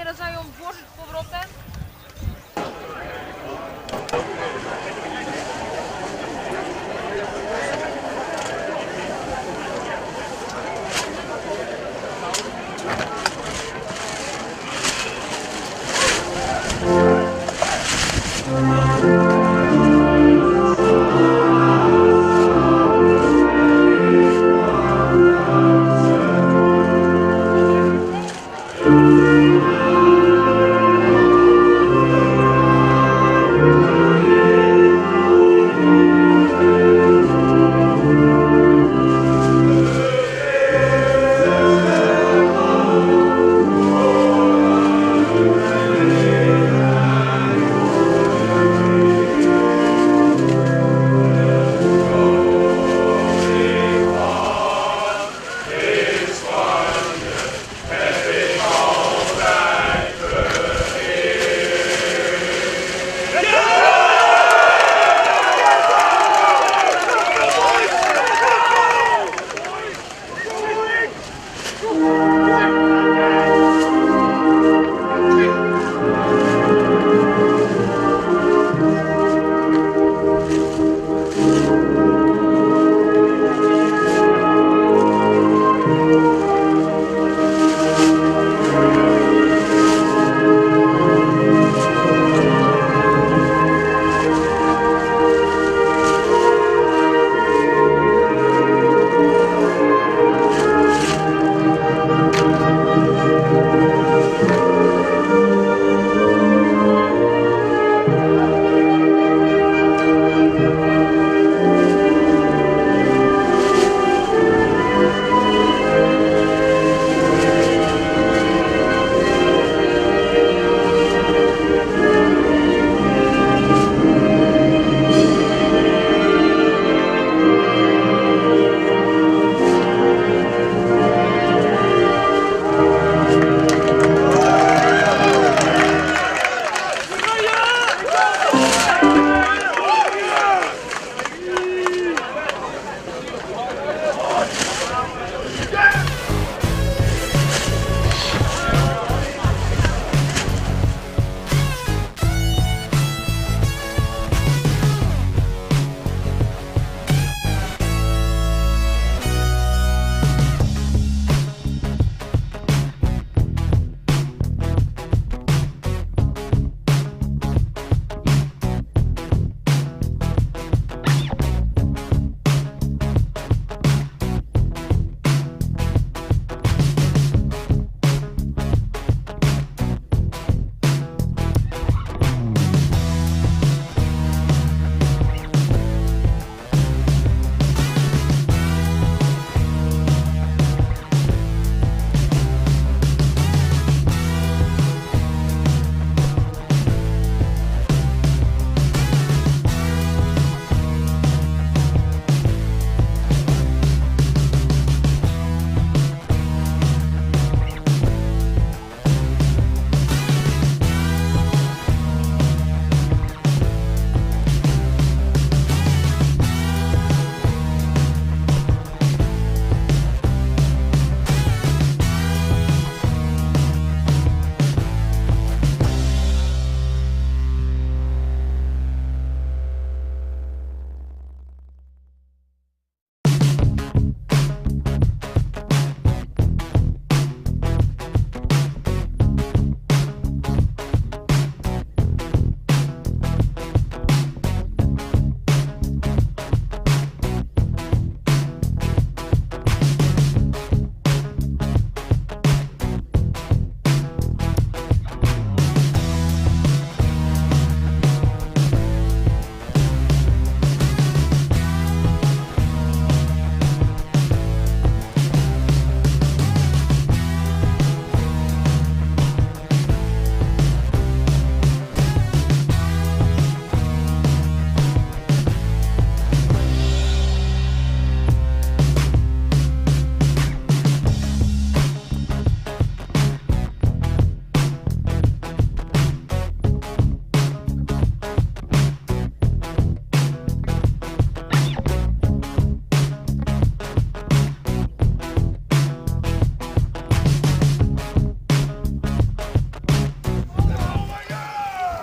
teraz ją włożyć z powrotem.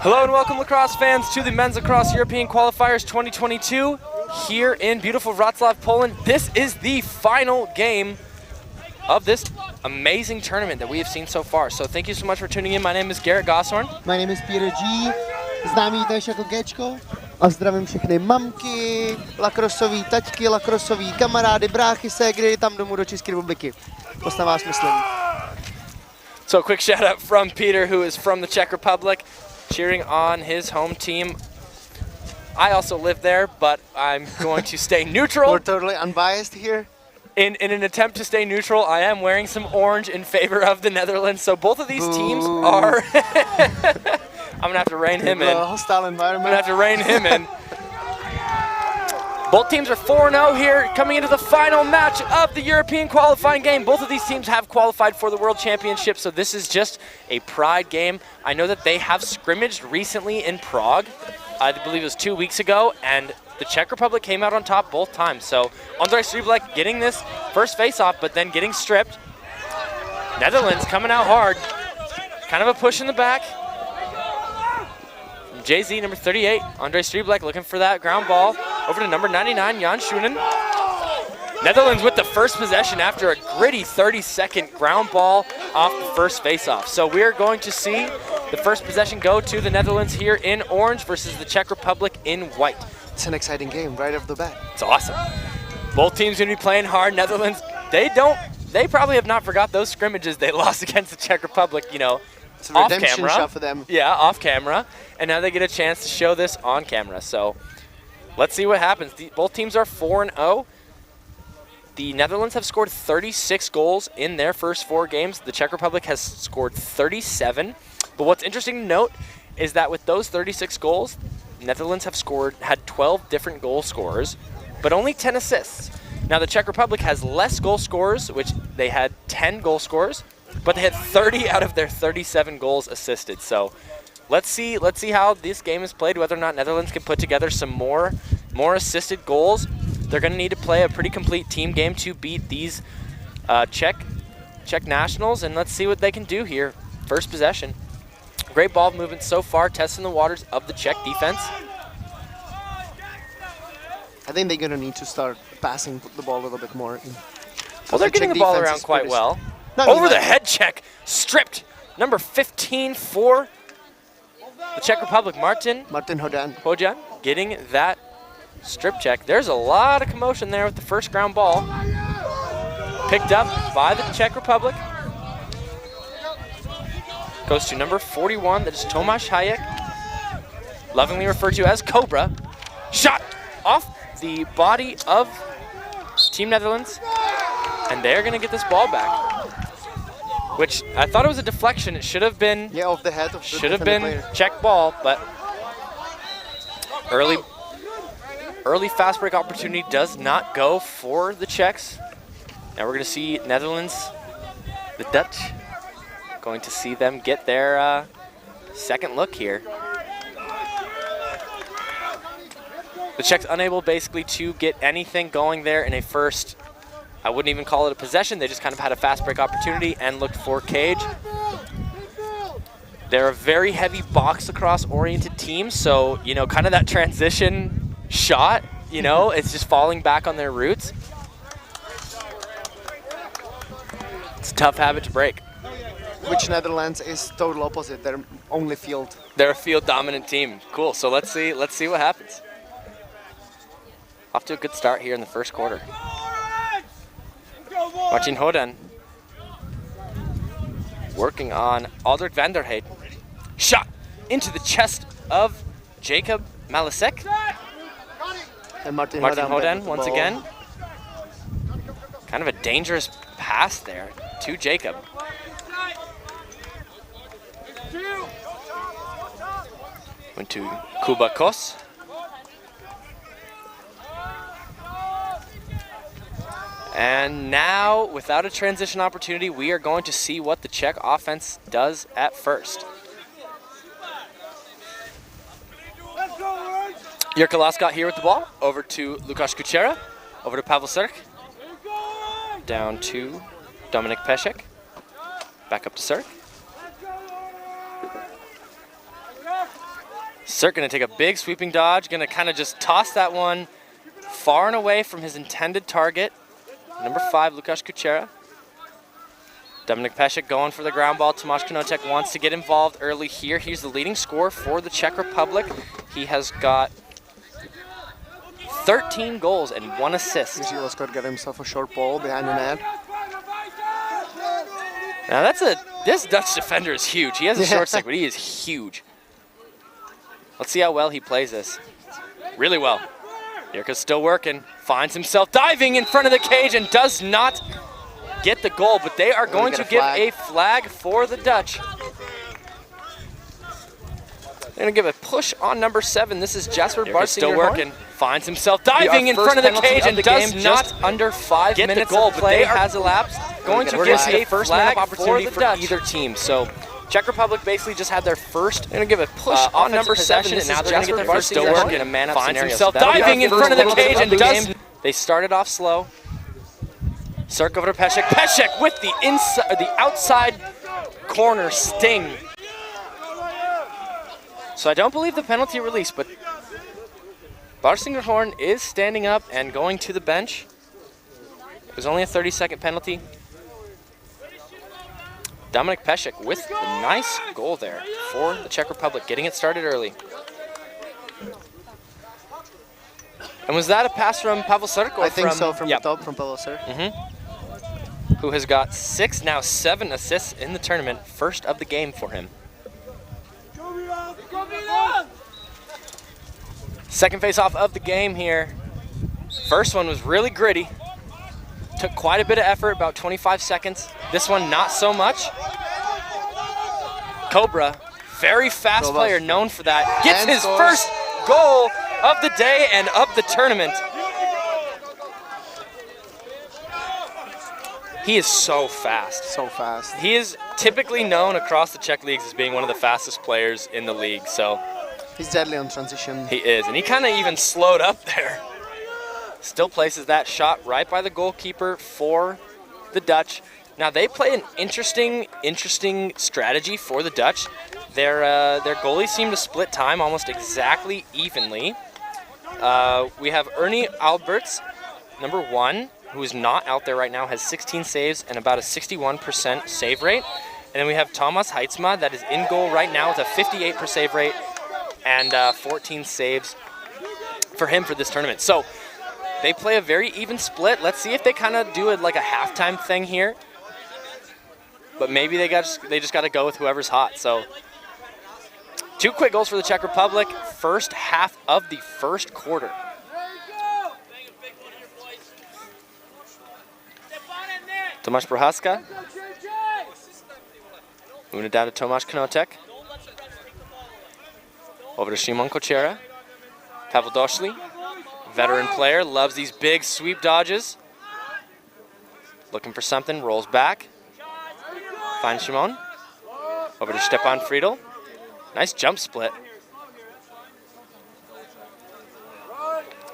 Hello and welcome, lacrosse fans, to the Men's Lacrosse European Qualifiers 2022 here in beautiful Wrocław, Poland. This is the final game of this amazing tournament that we have seen so far. So thank you so much for tuning in. My name is Garrett Gosshorn. My name is Peter G. Známý též jako Gečko. A zdravím všechny mamky, lakrosový taťky, lakrosový kamarády, bráchy, ségry, tam domů do České republiky. Moc na vás myslím. So a quick shout out from Peter, who is from the Czech Republic, cheering on his home team. I also live there, but I'm going to stay neutral. We're totally unbiased here. In an attempt to stay neutral, I am wearing some orange in favor of the Netherlands. So both of these teams are... I'm going to have to rein him in. Hostile environment. I'm going to have to rein him in. Both teams are 4-0 here, coming into the final match of the European qualifying game. Both of these teams have qualified for the World Championship, so this is just a pride game. I know that they have scrimmaged recently in Prague. I believe it was 2 weeks ago, and the Czech Republic came out on top both times. So Ondrej Stříblek getting this first face-off, but then getting stripped. Netherlands coming out hard. Kind of a push in the back. JZ, number 38, Ondrej Stříblek looking for that ground ball. Over to number 99, Jan Schoenen. Netherlands with the first possession after a gritty 30-second ground ball off the first face-off. So we're going to see the first possession go to the Netherlands here in orange versus the Czech Republic in white. It's an exciting game right off the bat. It's awesome. Both teams going to be playing hard. Netherlands, they probably have not forgot those scrimmages they lost against the Czech Republic, you know, It's a redemption shot for them. Yeah, off camera. And now they get a chance to show this on camera. So let's see what happens. Both teams are 4-0. The Netherlands have scored 36 goals in their first 4 games. The Czech Republic has scored 37. But what's interesting to note is that with those 36 goals, Netherlands have had 12 different goal scorers, but only 10 assists. Now the Czech Republic has less goal scorers, which they had 10 goal scorers, but they had 30 out of their 37 goals assisted. So let's see how this game is played, whether or not Netherlands can put together some more assisted goals. They're going to need to play a pretty complete team game to beat these Czech nationals, and let's see what they can do here. First possession. Great ball movement so far, testing the waters of the Czech defense. I think they're going to need to start passing the ball a little bit more. Well, they're getting the ball around quite well. Over the head check, stripped. Number 15 for the Czech Republic, Martin Hodan, getting that strip check. There's a lot of commotion there with the first ground ball. Picked up by the Czech Republic. Goes to number 41, that is Tomáš Hayek, lovingly referred to as Cobra. Shot off the body of Team Netherlands, and they're going to get this ball back. Which I thought it was a deflection. It should have been off the head of the should have been player. Czech ball, but early fast break opportunity does not go for the Czechs. Now we're going to see Netherlands, the Dutch, going to see them get their second look here. The Czechs unable basically to get anything going there in a first, I wouldn't even call it a possession, they just kind of had a fast break opportunity and looked for cage. They're a very heavy box lacrosse oriented team, so, you know, kind of that transition shot, you know, it's just falling back on their roots. It's a tough habit to break. Which Netherlands is total opposite. They're only field. They're a field dominant team. Cool. So let's see what happens. Off to a good start here in the first quarter. Martin Hodan working on Aldrich van der Heide. Shot into the chest of Jacob Malasek. And Martin Hodan once again. Kind of a dangerous pass there to Jacob. Went to Kuba Kos. And now, without a transition opportunity, we are going to see what the Czech offense does at first. Jirka Laskot here with the ball. Over to Lukáš Kučera. Over to Pavel Srk. Down to Dominik Pešek. Back up to Srk. Sirk gonna take a big sweeping dodge, gonna kind of just toss that one far and away from his intended target. Number 5, Lukáš Kučera. Dominik Pešek going for the ground ball. Tomáš Knotek wants to get involved early here. He's the leading scorer for the Czech Republic. He has got 13 goals and 1 assist. Jiří got himself a short ball behind the net. Now this Dutch defender is huge. He has a short stick, but he is huge. Let's see how well he plays this. Really well. Jirka's still working. Finds himself diving in front of the cage and does not get the goal, but they are going to give a flag for the Dutch. They're going to give a push on number 7. This is Jasper Barsinger. Still working. Finds himself diving in front of the cage and does not under 5 get minutes the goal, of but play they has elapsed. Going to give a first flag opportunity for either team. So Czech Republic basically just had their first. They're going to give a push on number 7, and now they're going to get their first. Still working. A man finds himself diving in front of the cage and does. They started off slow. Sirk over to Pešek. Pešek with the inside, the outside corner sting. So I don't believe the penalty release, but Barsingerhorn is standing up and going to the bench. It was only a 30-second penalty. Dominik Pešek with the nice goal there for the Czech Republic, getting it started early. And was that a pass from Pavel Sirk? I think so, from the top, from Pavel Sirk. Who has got 6, now 7 assists in the tournament. First of the game for him. Second face-off of the game here. First one was really gritty. Took quite a bit of effort, about 25 seconds. This one, not so much. Cobra, very fast player, known for that. Gets his first goal of the day and of the tournament. He is so fast. So fast. He is typically known across the Czech leagues as being one of the fastest players in the league, so. He's deadly on transition. He is, and he kind of even slowed up there. Still places that shot right by the goalkeeper for the Dutch. Now they play an interesting strategy for the Dutch. Their goalies seem to split time almost exactly evenly. We have Ernie Alberts, number 1, who is not out there right now, has 16 saves and about a 61% save rate. And then we have Thomas Heitzma, that is in goal right now with a 58% save rate and 14 saves for him for this tournament. So they play a very even split. Let's see if they kind of do it like a halftime thing here. But maybe they just got to go with whoever's hot. So 2 quick goals for the Czech Republic, first half of the first quarter. Tomáš Prohaska. Moving it down to Tomáš Knotek. Over to Šimon Kučera. Pavel Došli, veteran player, loves these big sweep dodges. Looking for something, rolls back. Finds Šimon. Over to Stepan Friedel. Nice jump split.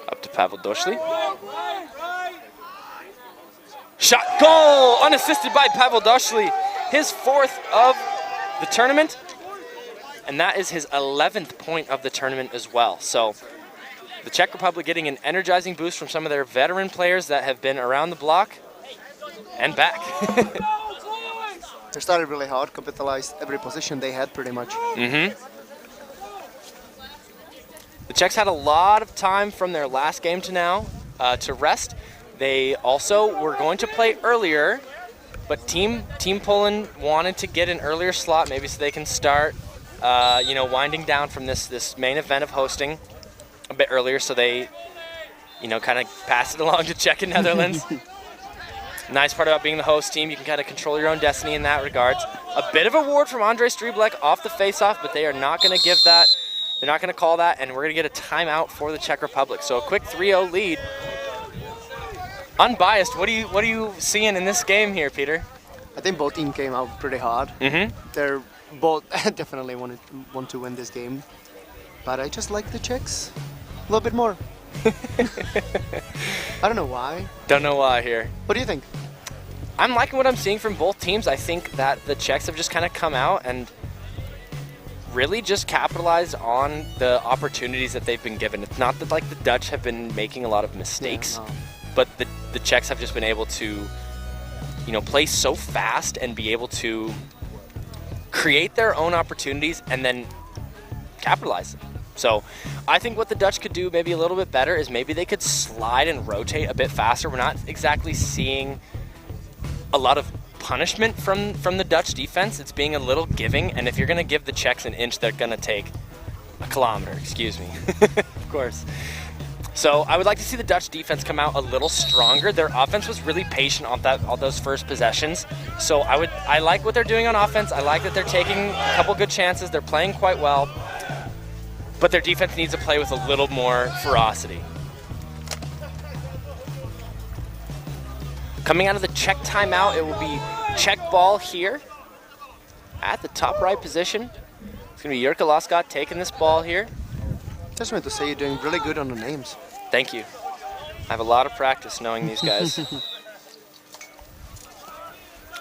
Up to Pavel Došli. Shot, goal! Unassisted by Pavel Došli. His 4th of the tournament. And that is his 11th point of the tournament as well. So the Czech Republic getting an energizing boost from some of their veteran players that have been around the block and back. They started really hard, capitalized every position they had pretty much. The Czechs had a lot of time from their last game to now to rest. They also were going to play earlier, but Team Poland wanted to get an earlier slot, maybe so they can start, winding down from this main event of hosting a bit earlier, so they, kind of pass it along to Czech and Netherlands. Nice part about being the host team, you can kind of control your own destiny in that regards. A bit of a ward from Andrei Striblek off the face-off, but they are not going to give that. They're not going to call that, and we're going to get a timeout for the Czech Republic. So a quick 3-0 lead. Unbiased, what are you seeing in this game here, Peter? I think both teams came out pretty hard. They're both definitely want to win this game, but I just like the Czechs a little bit more. I don't know why. Don't know why here. What do you think? I'm liking what I'm seeing from both teams. I think that the Czechs have just kind of come out and really just capitalize on the opportunities that they've been given. It's not that like the Dutch have been making a lot of mistakes, Yeah, no. but the Czechs have just been able to, you know, play so fast and be able to create their own opportunities and then capitalize. So I think what the Dutch could do maybe a little bit better is maybe they could slide and rotate a bit faster. We're not exactly seeing a lot of punishment from the Dutch defense. It's being a little giving, and if you're going to give the Czechs an inch, they're going to take a kilometer, excuse me, of course. So I would like to see the Dutch defense come out a little stronger. Their offense was really patient on those first possessions. So I like what they're doing on offense. I like that they're taking a couple good chances. They're playing quite well. But their defense needs to play with a little more ferocity. Coming out of the Czech timeout, it will be Czech ball here at the top right position. It's going to be Jirka Laskot taking this ball here. Just wanted to say you're doing really good on the names. Thank you. I have a lot of practice knowing these guys.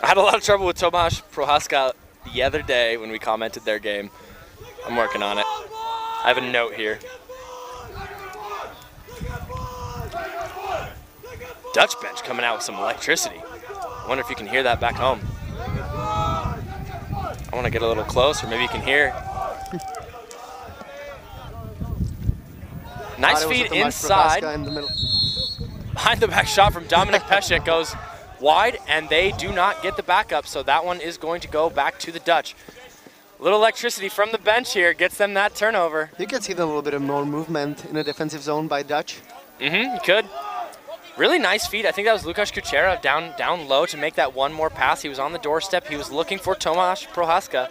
I had a lot of trouble with Tomáš Prohaska the other day when we commented their game. I'm working on it. I have a note here. Dutch bench coming out with some electricity. I wonder if you can hear that back home. I want to get a little closer. Maybe you can hear. Nice feed inside. Behind the back shot from Dominik Pešek goes wide, and they do not get the backup, so that one is going to go back to the Dutch. Little electricity from the bench here gets them that turnover. You can see a little bit of more movement in the defensive zone by Dutch. You could. Really nice feed. I think that was Lukáš Kučera down low to make that one more pass. He was on the doorstep. He was looking for Tomáš Prohaska.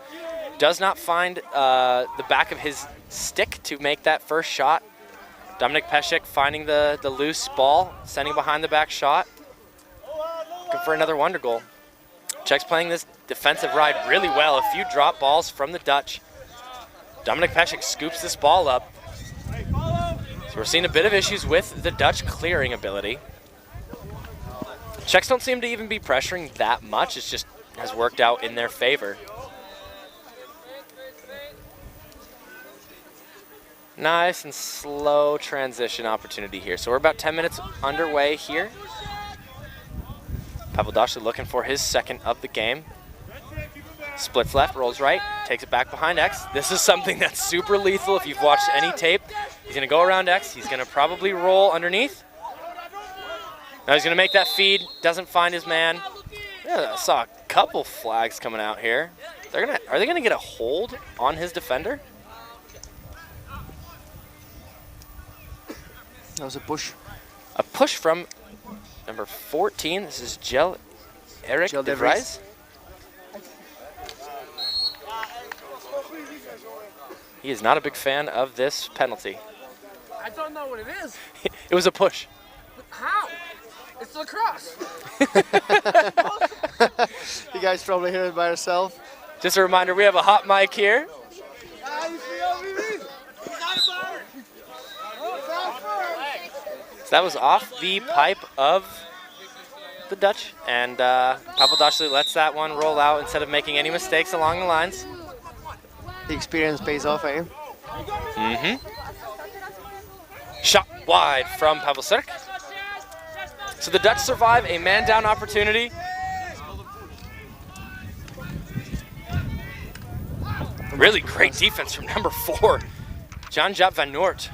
Does not find the back of his stick to make that first shot. Dominik Pešek finding the loose ball, sending behind the back shot. Looking for another wonder goal. Czechs playing this defensive ride really well. A few drop balls from the Dutch. Dominik Pešek scoops this ball up. So we're seeing a bit of issues with the Dutch clearing ability. Czechs don't seem to even be pressuring that much. It just has worked out in their favor. Nice and slow transition opportunity here. So we're about 10 minutes underway here. Pavel Daschle looking for his second of the game. Splits left, rolls right, takes it back behind X. This is something that's super lethal if you've watched any tape. He's going to go around X. He's going to probably roll underneath. Now he's going to make that feed. Doesn't find his man. Yeah, I saw a couple flags coming out here. Are they going to get a hold on his defender? That was a push. A push from number 14. This is Eric de Vries. He is not a big fan of this penalty. I don't know what it is. It was a push. How? It's lacrosse. You guys probably hear it by yourself. Just a reminder, we have a hot mic here. So that was off the pipe of the Dutch, and Pavel Daschle lets that one roll out instead of making any mistakes along the lines. The experience pays off, eh? Shot wide from Pavel Srk. So the Dutch survive a man-down opportunity. Really great defense from number 4, Jan-Jaap van Noort.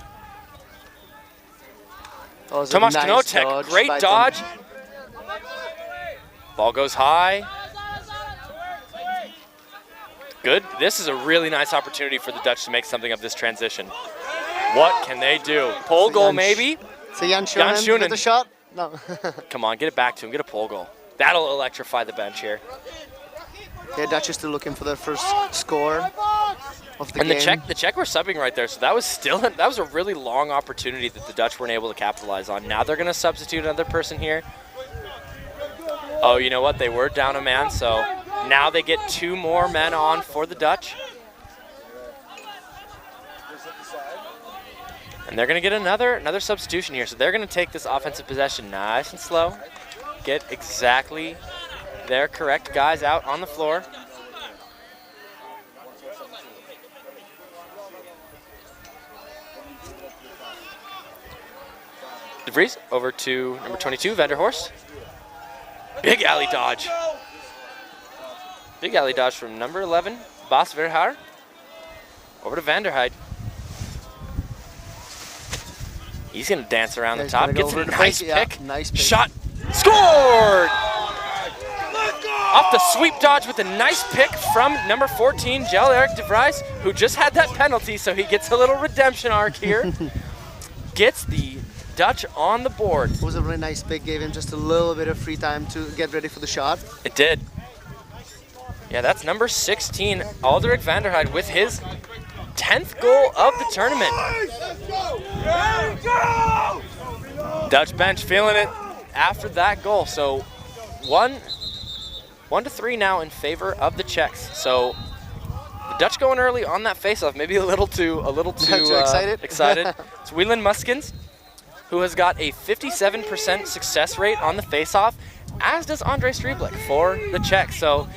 Tomáš Knotek, great dodge. Ball goes high. Good. This is a really nice opportunity for the Dutch to make something of this transition. What can they do? Pole goal, maybe? So Jan Schoenen with the shot? No. Come on, get it back to him. Get a pole goal. That'll electrify the bench here. Yeah, Dutch is still looking for their first score of the game. And the Czech were subbing right there, so that was a really long opportunity that the Dutch weren't able to capitalize on. Now they're going to substitute another person here. Oh, you know what? They were down a man, so now they get 2 more men on for the Dutch. And they're going to get another substitution here, so they're going to take this offensive possession nice and slow. Get exactly their correct guys out on the floor. De Vries over to number 22, Vanderhorst. Big alley dodge. Big alley dodge from number 11, Bas Verhaar. Over to Vanderheid. He's going to dance around the top. Gets a nice pick. Nice pick. Shot. Scored! Off the sweep dodge with a nice pick from number 14, Gel Eric De Vries, who just had that penalty, so he gets a little redemption arc here. Gets the Dutch on the board. It was a really nice pick, gave him just a little bit of free time to get ready for the shot. It did. Yeah, that's number 16, Alderic Vanderheid, with his 10th goal of the tournament. Dutch bench feeling it after that goal. So 1-3 now in favor of the Czechs. So the Dutch going early on that faceoff, maybe a little too excited. It's Wieland Muskins, who has got a 57% success rate on the faceoff, as does Andre Strieblik for the Czechs. So,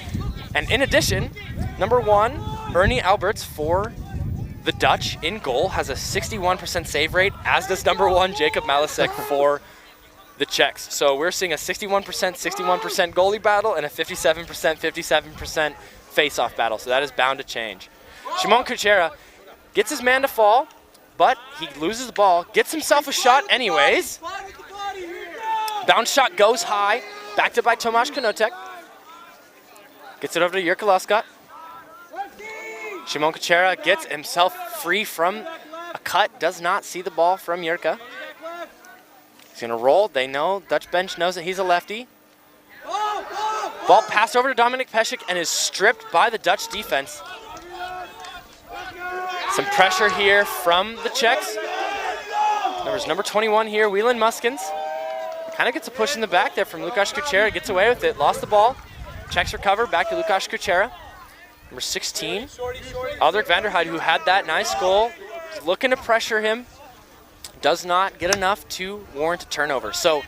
and in addition, number 1, Ernie Alberts for the Dutch in goal has a 61% save rate, as does number 1, Jacob Malasek for the Czechs. So we're seeing a 61% goalie battle and a 57% face-off battle. So that is bound to change. Shimon Kuchera gets his man to fall, but he loses the ball, gets himself a shot anyways. Bounce shot goes high, backed up by Tomáš Konotek. Gets it over to Jirka Lascott. Shimon Kuchera gets himself free from a cut, does not see the ball from Jirka. He's gonna roll, they know, Dutch bench knows that he's a lefty. Ball passed over to Dominik Pesek and is stripped by the Dutch defense. Some pressure here from the Czechs. There's number 21 here, Wieland Muskins. Kind of gets a push in the back there from Lukáš Kuchera, gets away with it, lost the ball. Czechs recover, back to Lukáš Kuchera. Number 16, Alderic Vanderheid, who had that nice goal, is looking to pressure him. Does not get enough to warrant a turnover. So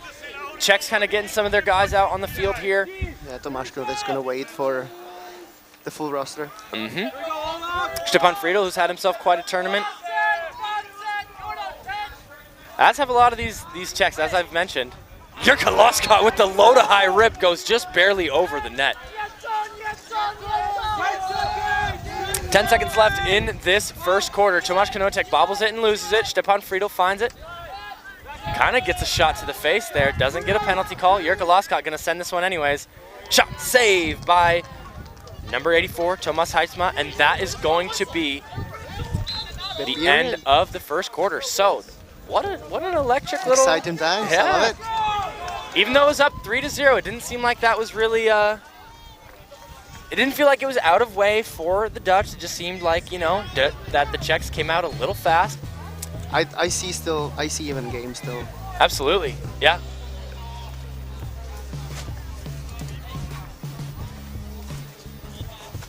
Czechs kind of getting some of their guys out on the field here. Yeah, Tomáš Konotek's going to wait for the full roster. Stepan Friedel, who's had himself quite a tournament. As have a lot of these Czechs, as I've mentioned. Jirka Lascott with the low to high rip goes just barely over the net. 10 seconds left in this first quarter. Tomáš Konotek bobbles it and loses it. Stepan Friedel finds it. Kind of gets a shot to the face there. Doesn't get a penalty call. Jirka Lascott going to send this one anyways. Shot saved by number 84, Tomas Heitzma, and that is going to be the end of the first quarter. So, what an electric little... Exciting times, yeah. I love it. Even though it was up 3-0, it didn't seem like that was really... It didn't feel like it was out of way for the Dutch. It just seemed like, you know, that the Czechs came out a little fast. I see even games still. Absolutely, yeah.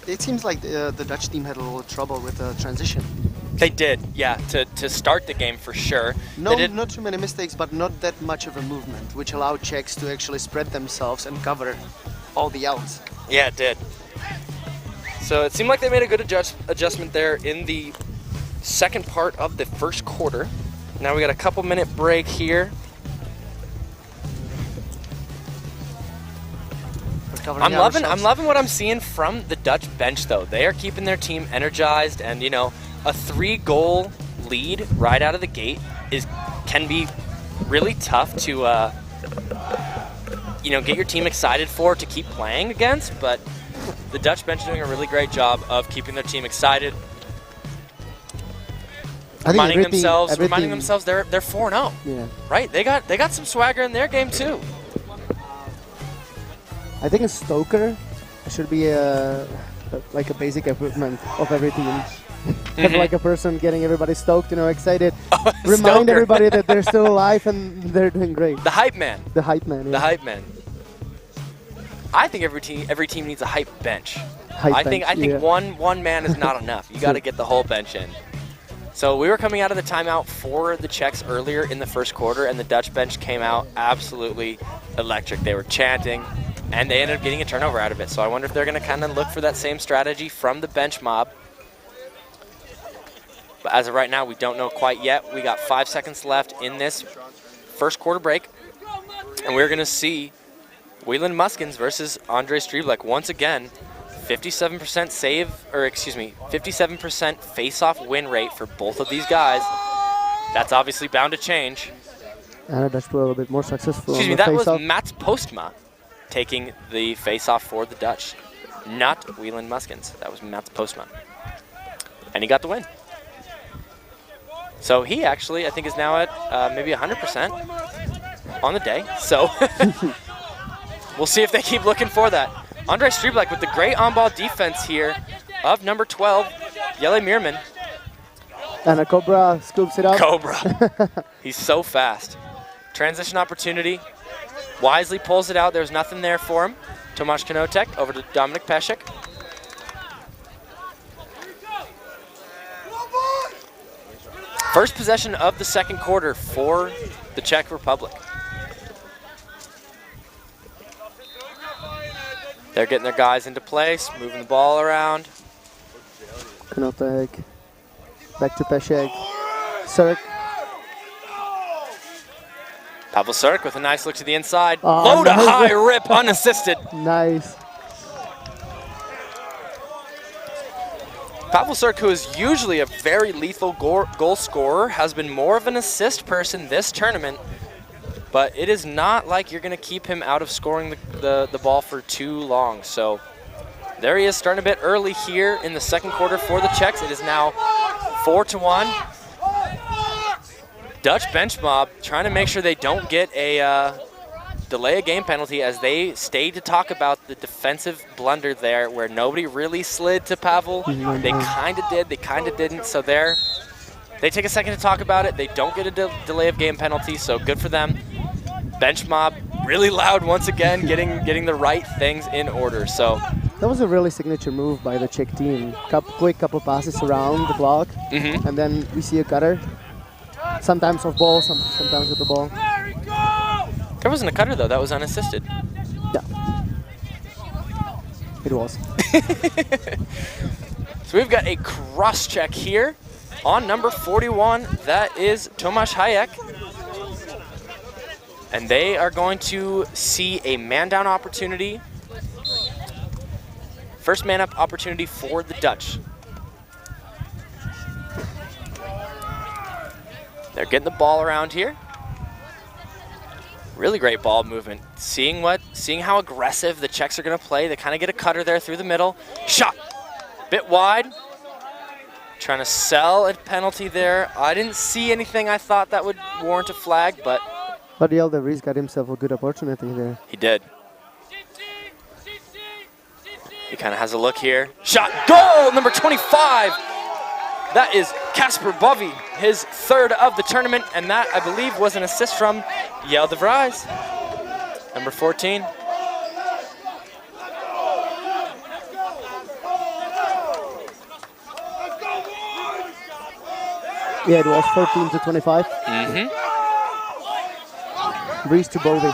It seems like the Dutch team had a little trouble with the transition. They did, yeah, to start the game for sure. No, not too many mistakes, but not that much of a movement, which allowed Czechs to actually spread themselves and cover all the outs. Yeah, it did. So it seemed like they made a good adjustment there in the second part of the first quarter. Now we got a couple minute break here. I'm loving what I'm seeing from the Dutch bench though. They are keeping their team energized, and you know, a 3-goal lead right out of the gate can be really tough to you know, get your team excited for, to keep playing against, but the Dutch bench doing a really great job of keeping their team excited. Reminding themselves they're 4-0. Yeah. Right? They got some swagger in their game too. I think a stoker should be like a basic equipment of every team. Have like a person getting everybody stoked, you know, excited. Remind everybody that they're still alive and they're doing great. The hype man. The hype man. Yeah. The hype man. I think every team needs a hype bench. I think one man is not enough. You got to get the whole bench in. So we were coming out of the timeout for the Czechs earlier in the first quarter, and the Dutch bench came out absolutely electric. They were chanting, and they ended up getting a turnover out of it. So I wonder if they're going to kind of look for that same strategy from the bench mob. But as of right now, we don't know quite yet. We got 5 seconds left in this first quarter break. And we're going to see Whelan Muskins versus Andre Striblek once again. 57% save, or excuse me, 57% face-off win rate for both of these guys. That's obviously bound to change. And a Dutch player a little bit more successful. Excuse me, that was Mats Postma taking the face-off for the Dutch, not Whelan Muskins. That was Mats Postma. And he got the win. So he actually, I think, is now at maybe 100% on the day. So we'll see if they keep looking for that. Andre Striblek with the great on-ball defense here of number 12, Jelle Meerman. And a Cobra scoops it up. Cobra. He's so fast. Transition opportunity. Wisely pulls it out. There's nothing there for him. Tomáš Kanotek over to Dominik Pešek. First possession of the second quarter for the Czech Republic. They're getting their guys into place, moving the ball around. Kanotek. Back to Pešek. Surk. Pavel Surk with a nice look to the inside. Oh, Low to nice. high rip, unassisted. Nice. Pavel Surk, who is usually a very lethal goal scorer, has been more of an assist person this tournament, but it is not like you're going to keep him out of scoring the ball for too long. So there he is, starting a bit early here in the second quarter for the Czechs. It is now 4-1. Dutch bench mob trying to make sure they don't get a delay a game penalty, as they stayed to talk about the defensive blunder there where nobody really slid to Pavel. They kind of did, they kind of didn't. So they take a second to talk about it. They don't get a delay of game penalty, so good for them. Bench mob really loud once again, getting the right things in order. So that was a really signature move by the Czech team. Quick couple passes around the block, and then we see a cutter. Sometimes off ball, sometimes with the ball. There wasn't a cutter though, that was unassisted. Yeah, it was. So we've got a cross check here on number 41. That is Tomáš Hayek. And they are going to see a man down opportunity. First man up opportunity for the Dutch. They're getting the ball around here. Really great ball movement. Seeing how aggressive the Czechs are going to play. They kind of get a cutter there through the middle. Shot. Bit wide. Trying to sell a penalty there. I didn't see anything I thought that would warrant a flag, but Jelle de Vries got himself a good opportunity there. he did. He kind of has a look here. Shot. Goal! Number 25. That is Kasper Bovy, his third of the tournament, and that, I believe, was an assist from Jelle de Vries, number 14. Yeah, it was 14-25. Vries to Bovy.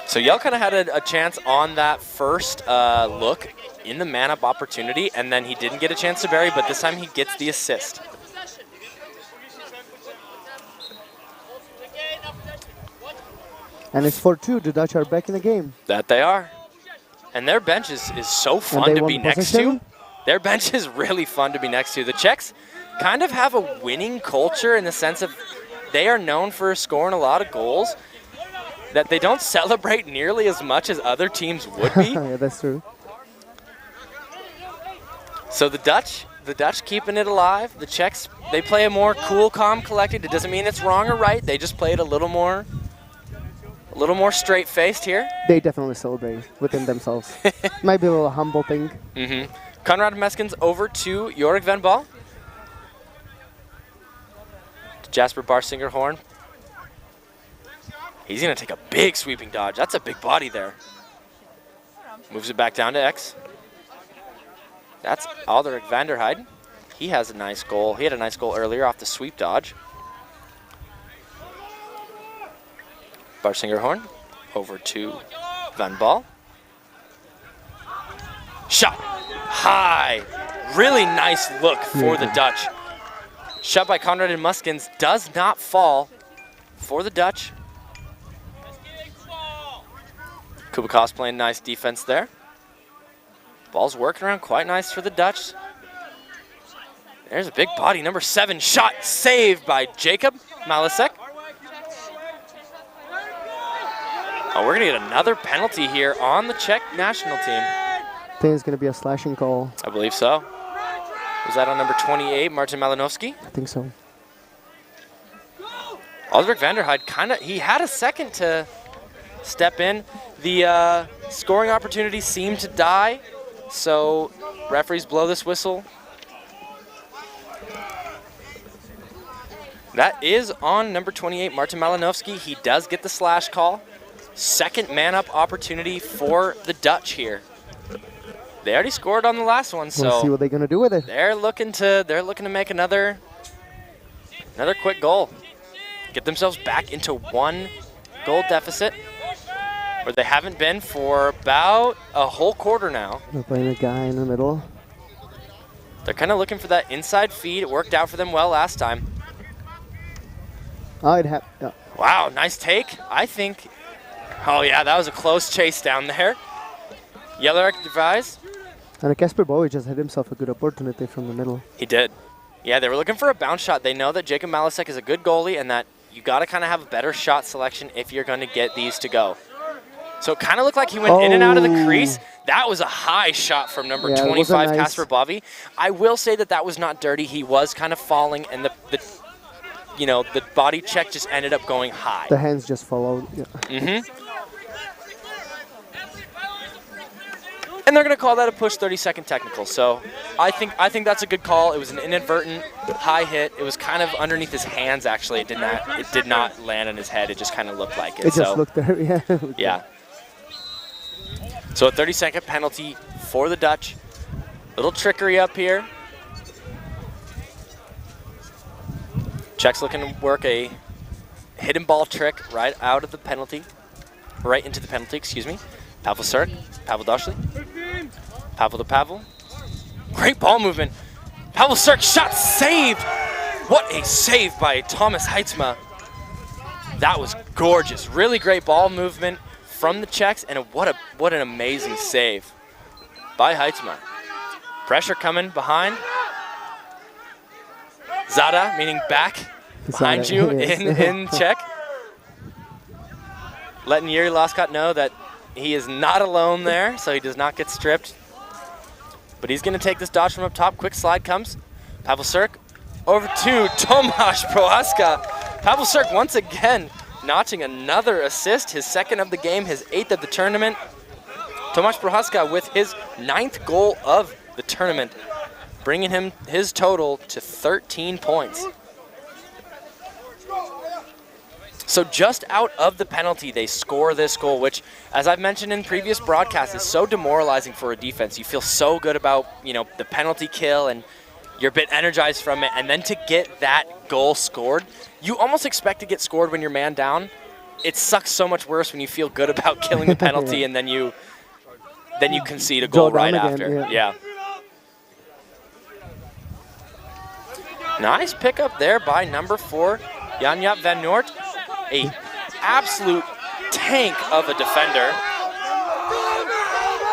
So Jelle kind of had a chance on that first look in the man-up opportunity, and then he didn't get a chance to bury, but this time he gets the assist. And it's 4-2. The Dutch are back in the game. That they are. And their bench is so fun to be next to. Their bench is really fun to be next to. The Czechs kind of have a winning culture in the sense of they are known for scoring a lot of goals that they don't celebrate nearly as much as other teams would be. Yeah, that's true. So the Dutch keeping it alive. The Czechs, they play a more cool, calm, collected. It doesn't mean it's wrong or right. They just play it a little more straight-faced here. They definitely celebrate within themselves. Might be a little humble thing. Conrad Meskins over to Jorik Van Bal. To Jasper Barsinger-Horn. He's going to take a big sweeping dodge. That's a big body there. Moves it back down to X. That's Alderik Vanderheiden. He has a nice goal. He had a nice goal earlier off the sweep dodge. Barsinger-Horn over to Van Bal. Shot. High. Really nice look for the Dutch. Shot by Conrad and Muskins does not fall. for the Dutch. Kubikos playing nice defense there. Ball's working around quite nice for the Dutch. There's a big body, number 7, shot saved by Jacob Malasek. Oh, we're gonna get another penalty here on the Czech national team. I think it's going to be a slashing call. I believe so. Was that on number 28, Martin Malinovsky? I think so. Aldrich Vanderheid he had a second to step in. The scoring opportunity seemed to die, so referees blow this whistle. That is on number 28, Martin Malinovsky. He does get the slash call. Second man-up opportunity for the Dutch here. They already scored on the last one, so we'll see what they're going to do with it. they're looking to make another quick goal. Get themselves back into 1 goal deficit, where they haven't been for about a whole quarter now. They're playing a guy in the middle. They're kind of looking for that inside feed. It worked out for them well last time. Oh, yeah. Wow, nice take. I think, oh yeah, that was a close chase down there. Yellow device. And Kasper Bowie just had himself a good opportunity from the middle. He did. Yeah, they were looking for a bounce shot. They know that Jacob Malasek is a good goalie and that you got to kind of have a better shot selection if you're going to get these to go. So it kind of looked like he went in and out of the crease. That was a high shot from number 25, nice. Kasper Bovy. I will say that was not dirty. He was kind of falling, and the body check just ended up going high. The hands just followed. Yeah. Mm-hmm. And they're going to call that a push 30-second technical. So I think that's a good call. It was an inadvertent high hit. It was kind of underneath his hands, actually. It did not land on his head. It just kind of looked like it. It just looked there, yeah. Yeah. So a 30-second penalty for the Dutch. Little trickery up here. Czechs looking to work a hidden ball trick right into the penalty, excuse me. Pavel Sirk, Pavel Doshli, Pavel to Pavel. Great ball movement. Pavel Sirk, shot saved. What a save by Thomas Heitzma. That was gorgeous. Really great ball movement from the Czechs, and what an amazing save by Heitzma. Pressure coming behind. Zada, meaning back, behind you in Czech. Letting Yuri Laskot know that he is not alone there, so he does not get stripped. But he's going to take this dodge from up top. Quick slide comes. Pavel Sirk over to Tomasz Prohaska. Pavel Sirk once again notching another assist, his 2nd of the game, his 8th of the tournament. Tomasz Prohaska with his 9th goal of the tournament, bringing him his total to 13 points. So just out of the penalty, they score this goal, which, as I've mentioned in previous broadcasts, is so demoralizing for a defense. You feel so good about, the penalty kill, and you're a bit energized from it, and then to get that goal scored, you almost expect to get scored when you're man down. It sucks so much worse when you feel good about killing the penalty yeah. and then you concede a goal right after. Yeah. Nice pickup there by number 4, Jan-Jaap van Noort. A absolute tank of a defender.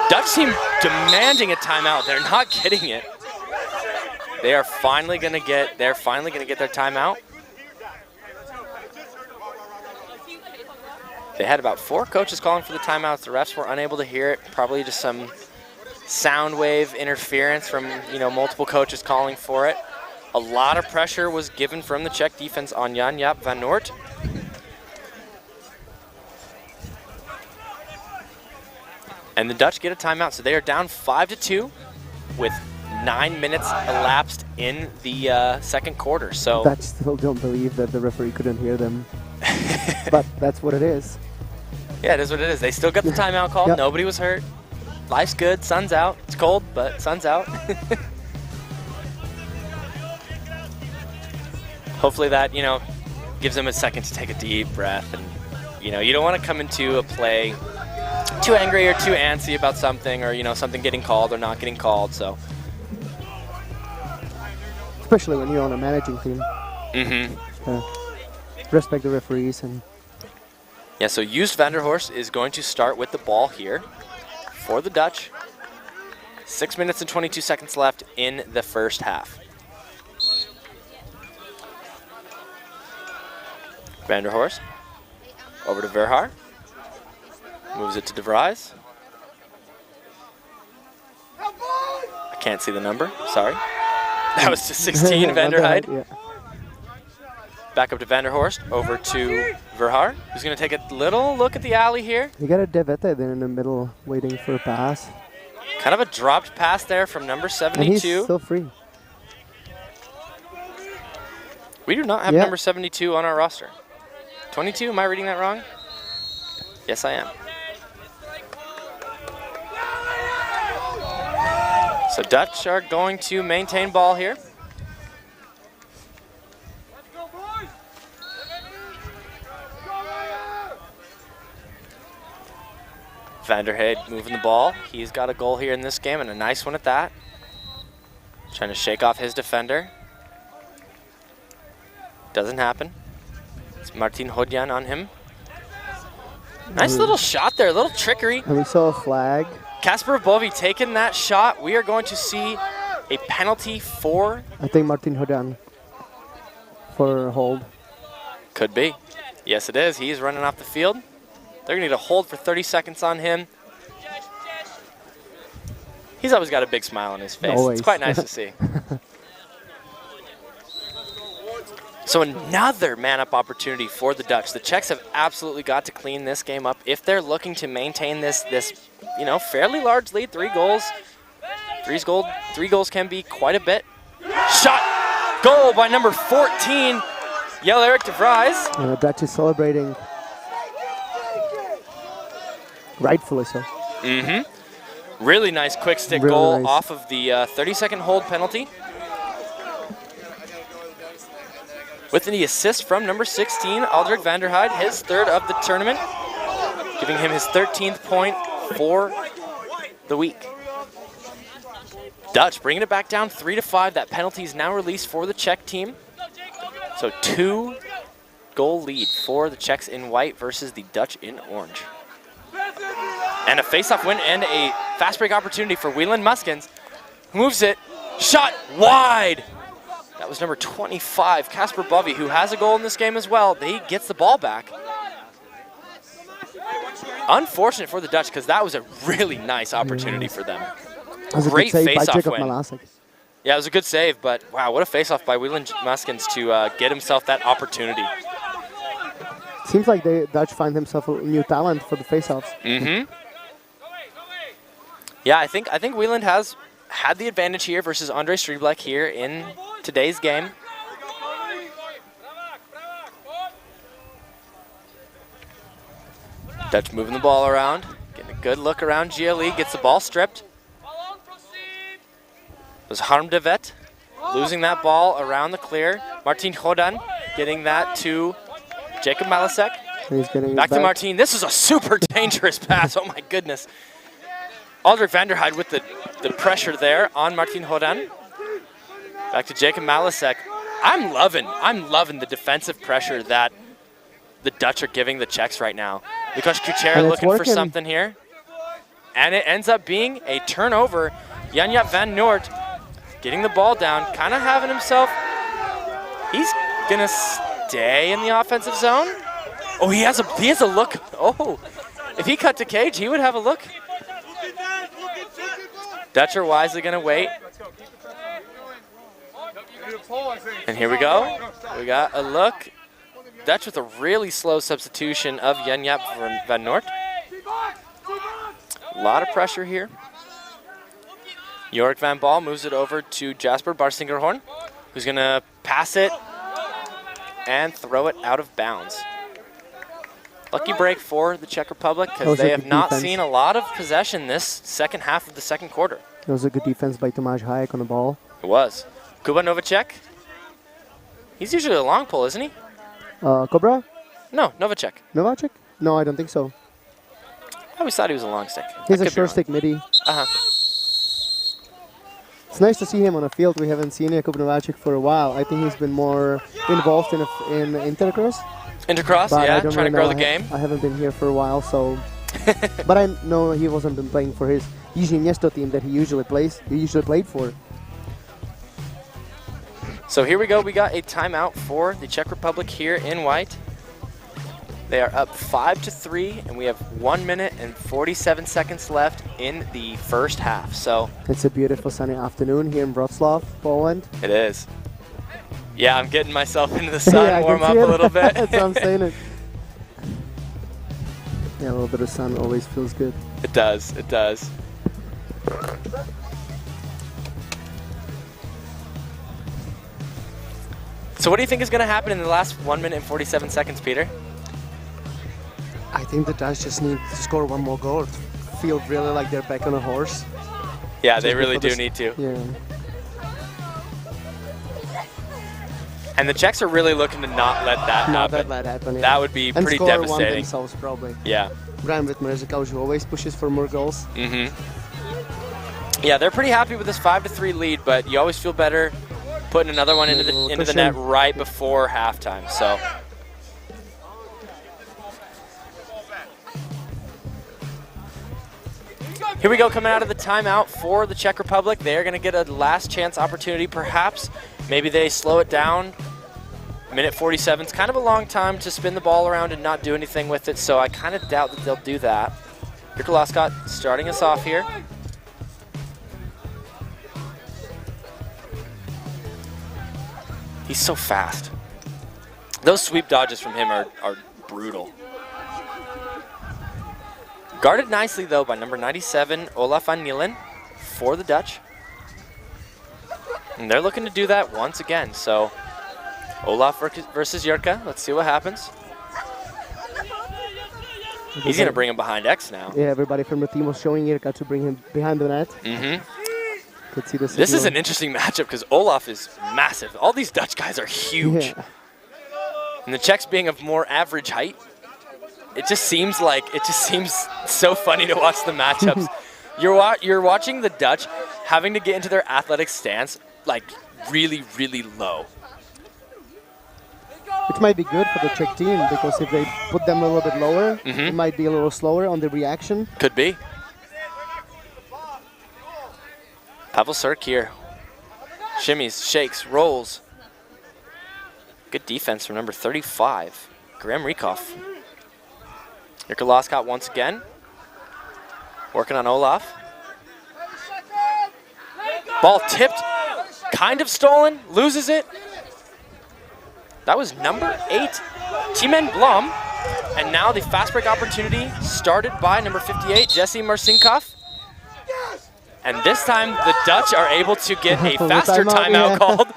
Dutch team demanding a timeout. They're not getting it. They're finally gonna get their timeout. They had about 4 coaches calling for the timeouts. The refs were unable to hear it. Probably just some sound wave interference from multiple coaches calling for it. A lot of pressure was given from the Czech defense on Jan-Jaap van Noort. And the Dutch get a timeout, so they are down 5-2 with 9 minutes elapsed in the 2nd quarter. So Dutch still don't believe that the referee couldn't hear them, but that's what it is. Yeah, it is what it is. They still got the timeout call. Yep. Nobody was hurt. Life's good. Sun's out. It's cold, but sun's out. Hopefully that, gives them a second to take a deep breath. And, you don't want to come into a play too angry or too antsy about something, or, something getting called or not getting called. So, especially when you're on a managing team. Mm-hmm. respect the referees. And Yeah, so Joost van der Horst is going to start with the ball here for the Dutch. 6 minutes and 22 seconds left in the first half. Van der Horst over to Verhaar. Moves it to De Vries. I can't see the number, sorry. That was to 16, Van der Heide. Yeah. Back up to Van der Horst, over to Verhaar, who's going to take a little look at the alley here. You got a De Vette there in the middle waiting for a pass. Kind of a dropped pass there from number 72. And he's still free. We do not have number 72 on our roster. 22, am I reading that wrong? Yes, I am. So Dutch are going to maintain ball here. Van der Heide moving the ball. He's got a goal here in this game and a nice one at that. Trying to shake off his defender. Doesn't happen. It's Martin Hodjan on him. Nice little shot there, a little trickery. And we saw a flag. Kasper Bovy taking that shot. We are going to see a penalty for... I think Martin Hodjan for a hold. Could be. Yes, it is. He's running off the field. They're going to need a hold for 30 seconds on him. He's always got a big smile on his face. Always. It's quite nice to see. So another man-up opportunity for the Dutch. The Czechs have absolutely got to clean this game up if they're looking to maintain this fairly large lead. 3 goals. Three goals can be quite a bit. Shot! Goal by number 14, Jan-Erik de Vries. And the Dutch is celebrating. Rightfully so. Mm-hmm. Really nice quick stick goal off of the 30-second hold penalty. With the assist from number 16, Aldrik van der Heide, his 3rd of the tournament, giving him his 13th point for the week. Dutch bringing it back down 3-5. That penalty is now released for the Czech team. So 2-goal lead for the Czechs in white versus the Dutch in orange. And a face-off win and a fast break opportunity for Wieland Muskens. Moves it, shot wide. That was number 25, Kasper Bovy, who has a goal in this game as well. He gets the ball back. Unfortunate for the Dutch because that was a really nice opportunity for them. Great face-off win. Yeah, it was a good save, but wow, what a face-off by Wieland Muskens to get himself that opportunity. Seems like the Dutch find themselves a new talent for the face-offs. Mm-hmm. Yeah, I think Wieland has had the advantage here versus Andre Striebleck here in today's game. Dutch moving the ball around, getting a good look around GLE, gets the ball stripped. It was Harm de Vet losing that ball around the clear. Martin Hodjan getting that to Jacob Malasek. Back to Martin. This is a super dangerous pass. Oh my goodness. Aldrik van der Heide with the pressure there on Martin Hodjan. Back to Jacob Malasek. I'm loving the defensive pressure that the Dutch are giving the Czechs right now. Lukas Kuchera looking for something here. And it ends up being a turnover. Jan-Jaap van Noort getting the ball down, kind of having himself. He's gonna stay in the offensive zone. Oh, he has a look. Oh, if he cut to cage, he would have a look. Dutch are wisely gonna wait. And here we go. We got a look. Dutch with a really slow substitution of Jan-Jaap van Noort. A lot of pressure here. Jorik van Bal moves it over to Jasper Barsingerhorn, who's going to pass it and throw it out of bounds. Lucky break for the Czech Republic because they have not seen a lot of possession this second half of the second quarter. It was a good defense by Tomáš Hájek on the ball. It was. Kuba Novacek. He's usually a long pull, isn't he? Cobra? No, Novacek. Novacek? No, I don't think so. I always thought he was a long stick. He's a short stick midi. Uh-huh. It's nice to see him on the field. We haven't seen Jakub Nováček for a while. I think he's been more involved in intercross. Intercross, yeah, trying to grow the game. I haven't been here for a while, so. But I know he wasn't been playing for his Jižní Město team that he usually played for. So here we go. We got a timeout for the Czech Republic here in white. They are up 5-3, and we have 1 minute and 47 seconds left in the first half. So it's a beautiful sunny afternoon here in Wrocław, Poland. It is. Yeah, I'm getting myself into the sun, warm up a little bit. That's what I'm saying. Yeah, a little bit of sun always feels good. It does. It does. So what do you think is going to happen in the last 1 minute and 47 seconds, Peter? I think the Dutch just need to score one more goal. Feel really like they're back on a horse. Yeah, they really do need to. Yeah. And the Czechs are really looking to not let that happen. Yeah. That would be pretty devastating. One themselves, probably. Yeah. Brian Whitmer is a coach who always pushes for more goals. Yeah, they're pretty happy with this 5-3 lead, but you always feel better putting another one into the net right before halftime. So. Here we go, coming out of the timeout for the Czech Republic. They're going to get a last chance opportunity, perhaps. Maybe they slow it down. Minute 47 is kind of a long time to spin the ball around and not do anything with it, so I kind of doubt that they'll do that. Jirka Laskot starting us off here. He's so fast. Those sweep dodges from him are brutal. Guarded nicely, though, by number 97, Olaf van Nielen, for the Dutch. And they're looking to do that once again. So, Olaf versus Jirka. Let's see what happens. He's going to bring him behind X now. Yeah, everybody from the team was showing Jirka to bring him behind the net. Could see the signal. This is an interesting matchup because Olaf is massive. All these Dutch guys are huge. Yeah. And the Czechs being of more average height, it just seems so funny to watch the matchups. You're watching the Dutch having to get into their athletic stance like really, really low. Which might be good for the Czech team because if they put them a little bit lower, it might be a little slower on the reaction. Could be. Pavel Sirk here. Shimmies, shakes, rolls. Good defense from number 35, Graham Riekoff. Jirka Laskot once again. Working on Olaf. Ball tipped, kind of stolen, loses it. That was number 8, Timen Blom. And now the fast break opportunity started by number 58, Jesse Marcinkov. And this time the Dutch are able to get a faster timeout called.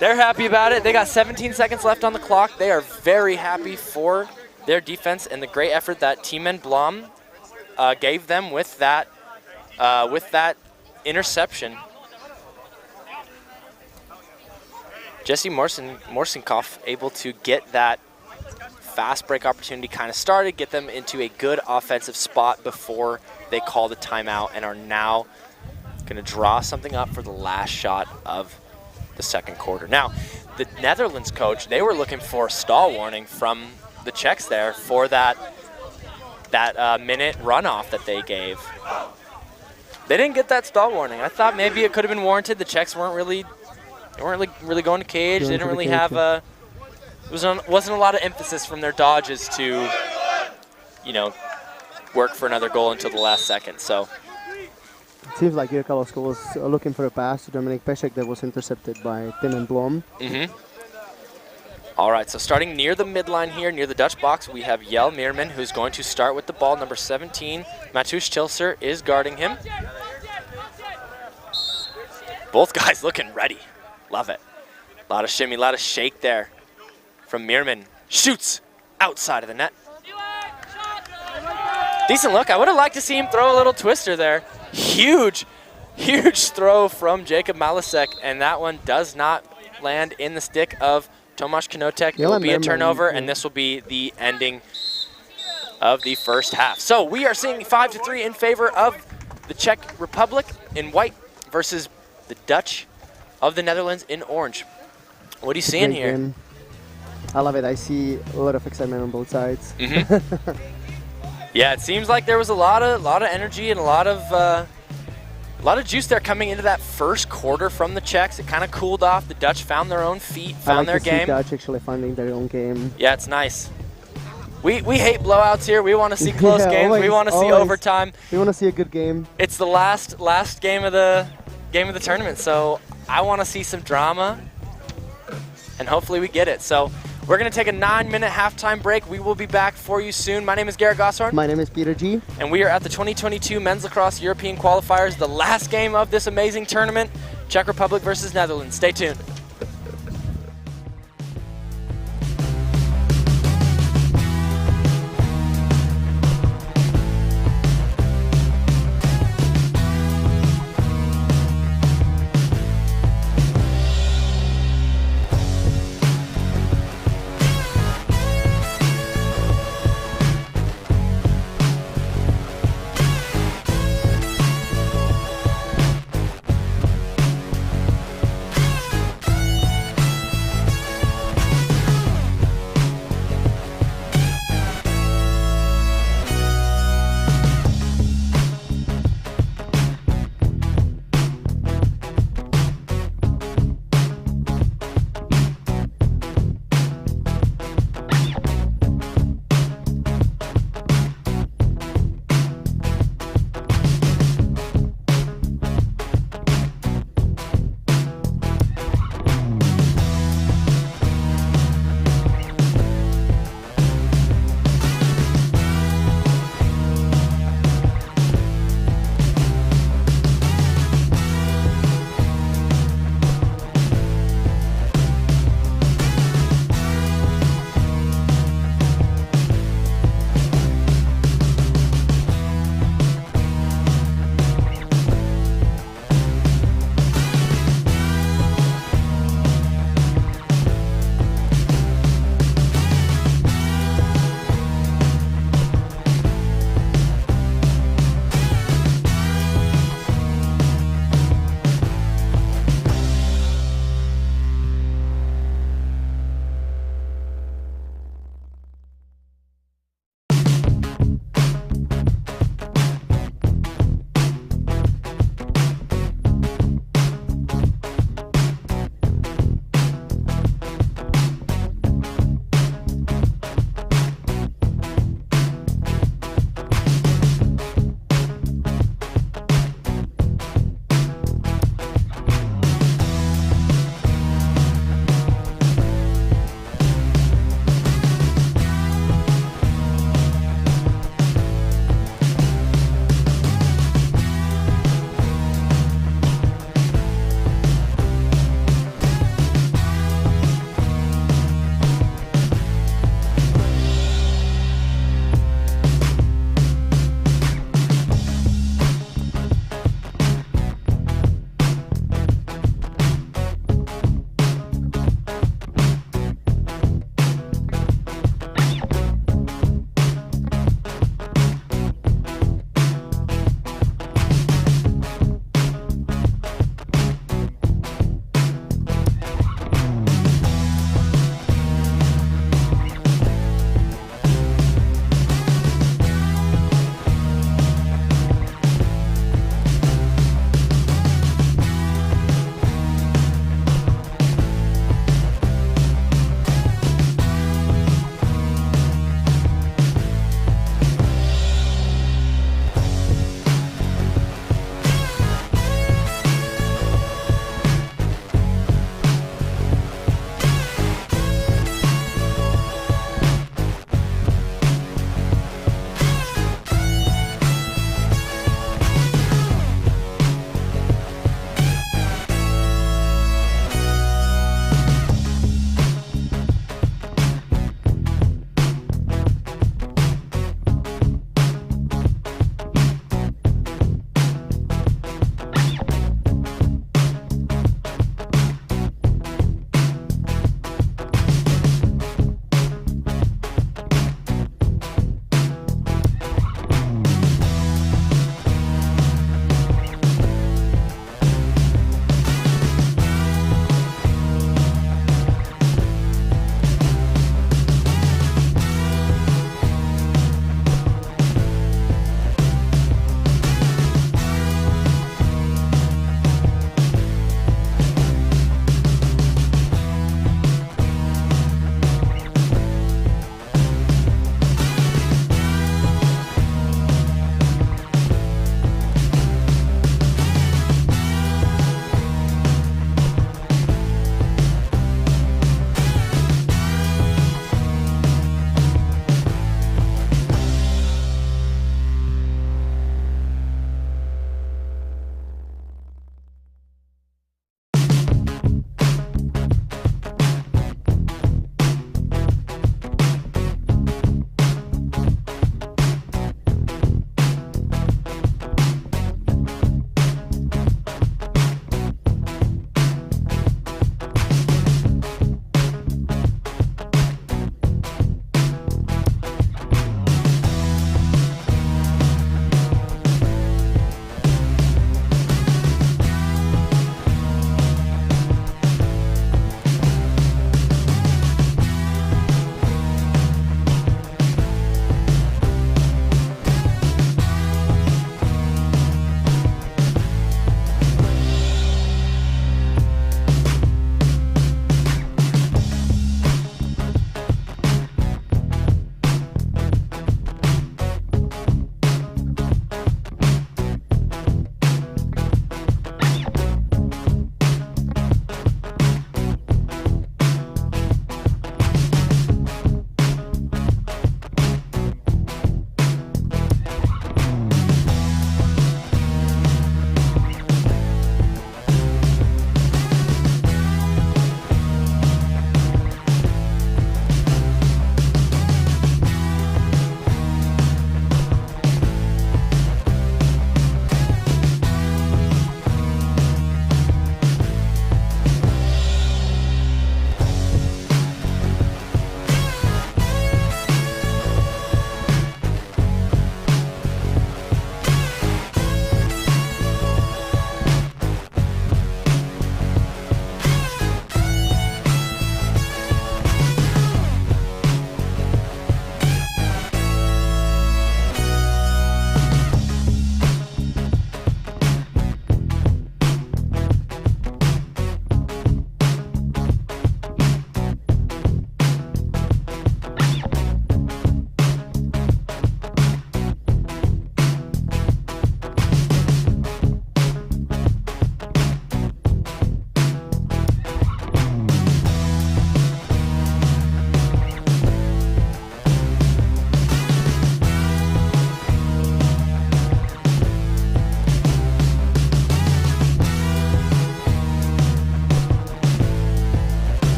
They're happy about it. They got 17 seconds left on the clock. They are very happy for their defense and the great effort that Timen Blom gave them with that interception. Jesse Marcinkov able to get that fast break opportunity kind of started, get them into a good offensive spot before they call the timeout and are now going to draw something up for the last shot of the second quarter. Now, the Netherlands coach, they were looking for a stall warning from the Czechs there for that minute runoff that they gave. They didn't get that stall warning. I thought maybe it could have been warranted. The Czechs weren't really going to cage. They didn't really have a. Wasn't a lot of emphasis from their dodges to, work for another goal until the last second. So. It seems like Jirka Laskot was looking for a pass to Dominik Pešek that was intercepted by Timen Blom. All right, so starting near the midline here, near the Dutch box, we have Jel Meerman, who's going to start with the ball. Number 17, Matusz Tilser is guarding him. Both guys looking ready. Love it. A lot of shimmy, a lot of shake there from Meerman. Shoots outside of the net. Decent look. I would have liked to see him throw a little twister there. Huge throw from Jacob Malasek, and that one does not land in the stick of Tomáš Knotek. It will be a turnover, and this will be the ending of the first half. So we are seeing 5-3 in favor of the Czech Republic in white versus the Dutch of the Netherlands in orange. What are you seeing Great here? game. I love it. I see a lot of excitement on both sides. Yeah, it seems like there was a lot of energy and a lot of juice there coming into that first quarter from the Czechs. It kind of cooled off. The Dutch found their own feet, I found like their to see game. Dutch actually finding their own game. Yeah, it's nice. We hate blowouts here. We want to see close Yeah, games. We always, want to see always. overtime. We want to see a good game. It's the last game of the tournament, so I want to see some drama, and hopefully we get it. So we're going to take a 9-minute halftime break. We will be back for you soon. My name is Garrett Gosshorn. My name is Peter G. And we are at the 2022 Men's Lacrosse European Qualifiers, the last game of this amazing tournament, Czech Republic versus Netherlands. Stay tuned.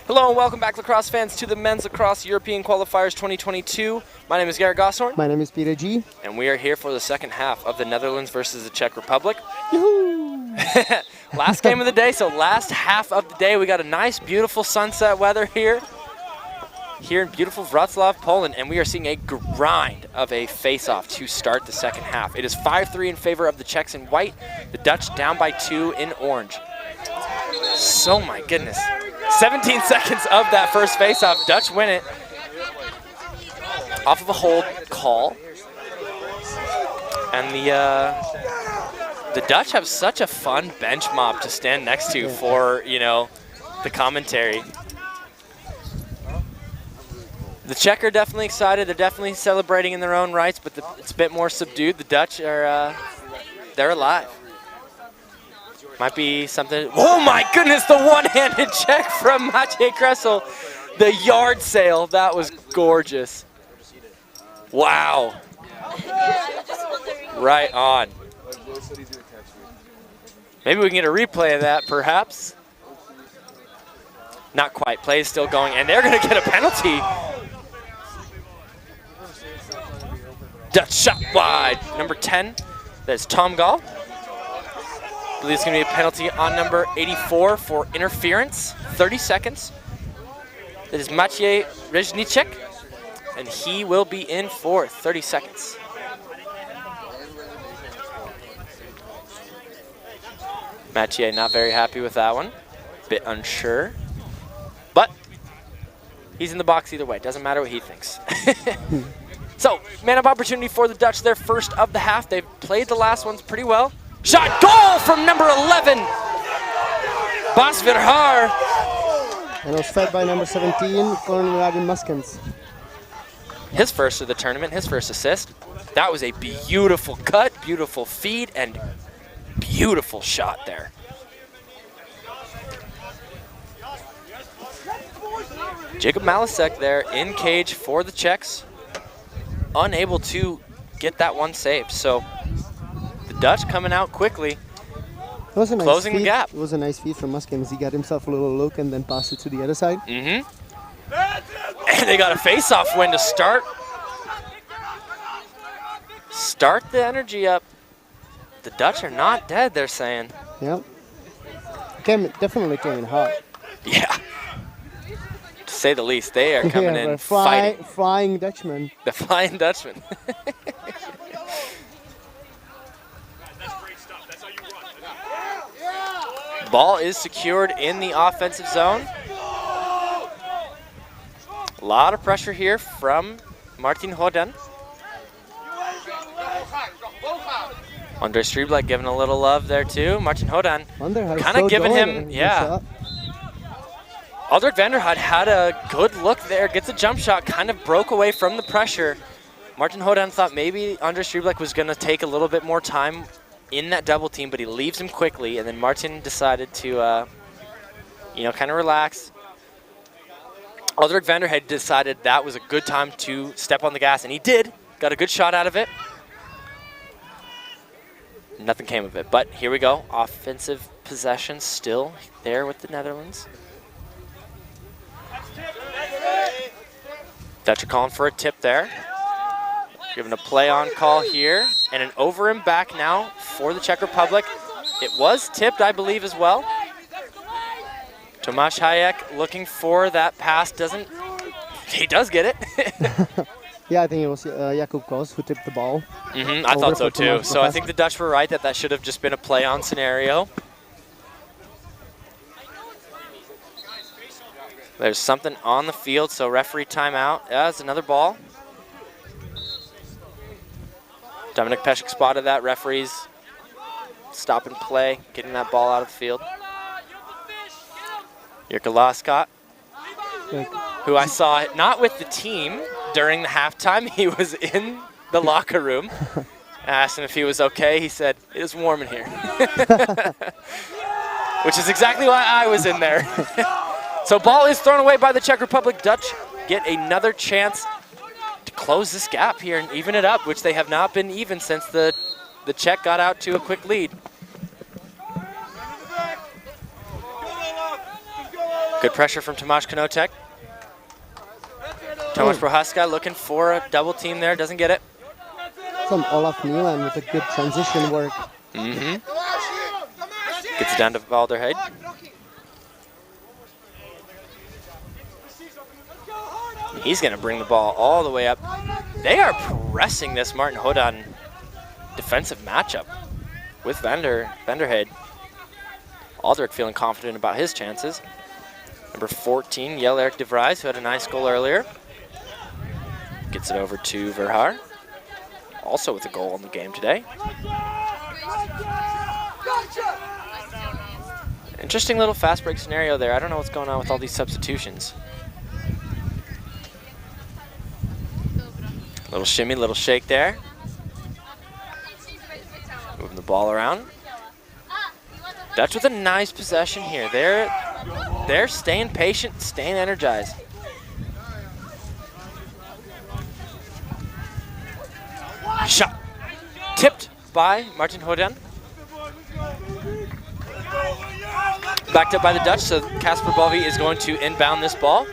Hello and welcome back, lacrosse fans, to the Men's Lacrosse European Qualifiers 2022. My name is Garrett Gosshorn. My name is Peter G. And we are here for the second half of the Netherlands versus the Czech Republic. Yoo-hoo! Last game of the day, so last half of the day. We got a nice, beautiful sunset weather here in beautiful Wrocław, Poland, and we are seeing a grind of a face-off to start the second half. It is 5-3 in favor of the Czechs in white, the Dutch down by 2 in orange. So, my goodness. 17 seconds of that first face-off. Dutch win it off of a hold call. And the Dutch have such a fun bench mob to stand next to for, you know, the commentary. The Czech are definitely excited. They're definitely celebrating in their own rights, but it's a bit more subdued. The Dutch are, they're alive. Might be something. Oh my goodness, the one-handed check from Maciej Kressel. The yard sale, that was gorgeous. Wow. Right on. Maybe we can get a replay of that, perhaps. Not quite. Play is still going, and they're going to get a penalty. Dutch shot wide. Number 10, that's Tom Gall. I believe it's going to be a penalty on number 84 for interference. 30 seconds. That is Maciej Reznicek, and he will be in for 30 seconds. Maciej not very happy with that one. Bit unsure. But he's in the box either way. Doesn't matter what he thinks. So, man of opportunity for the Dutch, their first of the half. They've played the last ones pretty well. Shot goal from number 11, Bas Verhaar. And it was fed by number 17, Conrad Muskens. His first of the tournament, his first assist. That was a beautiful cut, beautiful feed, and beautiful shot there. Jacob Malasek there in cage for the Czechs. Unable to get that one saved. So the Dutch coming out quickly, closing the gap. It was a nice feed from Muskens. He got himself a little look and then passed it to the other side. Mm-hmm. And they got a face-off win to start the energy up. The Dutch are not dead, they're saying. Yep. Definitely came in hot. Yeah. To say the least, they are coming in fighting. Flying Dutchman. The Flying Dutchman. Ball is secured in the offensive zone. A lot of pressure here from Martin Hoden. Andre Striebleck giving a little love there too. Martin Hoden kind of giving him, yeah. Aldrich Vanderhout had a good look there, gets a jump shot, kind of broke away from the pressure. Martin Hoden thought maybe Andre Striebleck was going to take a little bit more time in that double team, but he leaves him quickly, and then Martin decided to, you know, kind of relax. Aldrich Vanderhout decided that was a good time to step on the gas, and he did. Got a good shot out of it. Nothing came of it, but here we go. Offensive possession still there with the Netherlands. Dutch are calling for a tip there. Given a play on call here, and an over and back now for the Czech Republic. It was tipped, I believe, as well. Tomáš Hayek looking for that pass, he does get it. Yeah, I think it was Jakub Kos who tipped the ball. I thought so too. So I think the Dutch were right that should have just been a play on scenario. There's something on the field, so referee timeout. Yeah, it's another ball. Dominik Peszek spotted that. Referees stop and play, getting that ball out of the field. Jirka Laskot, who I saw not with the team during the halftime. He was in the locker room. I asked him if he was okay. He said, "It is warm in here." Which is exactly why I was in there. So ball is thrown away by the Czech Republic. Dutch get another chance to close this gap here and even it up, which they have not been even since the Czech got out to a quick lead. Good pressure from Tomáš Konotek. Tomáš Prohaska looking for a double team there, doesn't get it. From Olaf Milan with a good transition work. Mm-hmm. Gets it down to Valderheid. He's going to bring the ball all the way up. They are pressing this Martin Hodan defensive matchup with Vanderheid. Aldrich feeling confident about his chances. Number 14, Jelle-Erik de Vries, who had a nice goal earlier. Gets it over to Verhaar, also with a goal in the game today. Interesting little fast break scenario there. I don't know what's going on with all these substitutions. Little shimmy, little shake there. Moving the ball around. Dutch with a nice possession here. They're staying patient, staying energized. Shot. Tipped by Martin Hodan. Backed up by the Dutch, so Kasper Bovy is going to inbound this ball.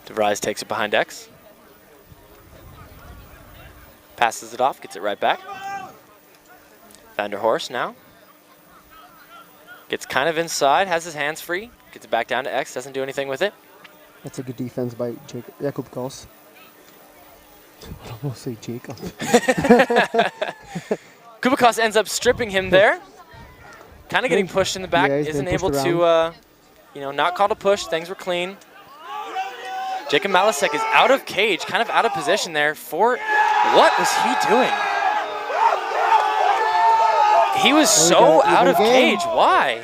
De Vries takes it behind X. Passes it off, gets it right back. Van der Horst now. Gets kind of inside, has his hands free. Gets it back down to X, doesn't do anything with it. That's a good defense by Jakub Kos. I almost say Jacob. Kubakos ends up stripping him there. Kind of getting pushed in the back. Yeah, isn't able to, not called a push. Things were clean. Jacob Malasek is out of cage, kind of out of position there. For what was he doing? He was so out of cage. Why?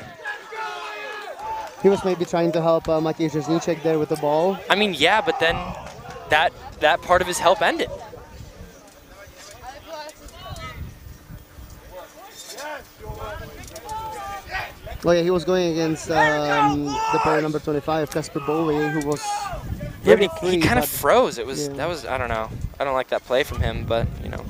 He was maybe trying to help Matěj Řezníček there with the ball. I mean, yeah, but then that part of his help ended. Well, yeah, he was going against the player number 25, Kasper Bovy, who was Yeah, but he kind of froze. It was I don't know. I don't like that play from him, but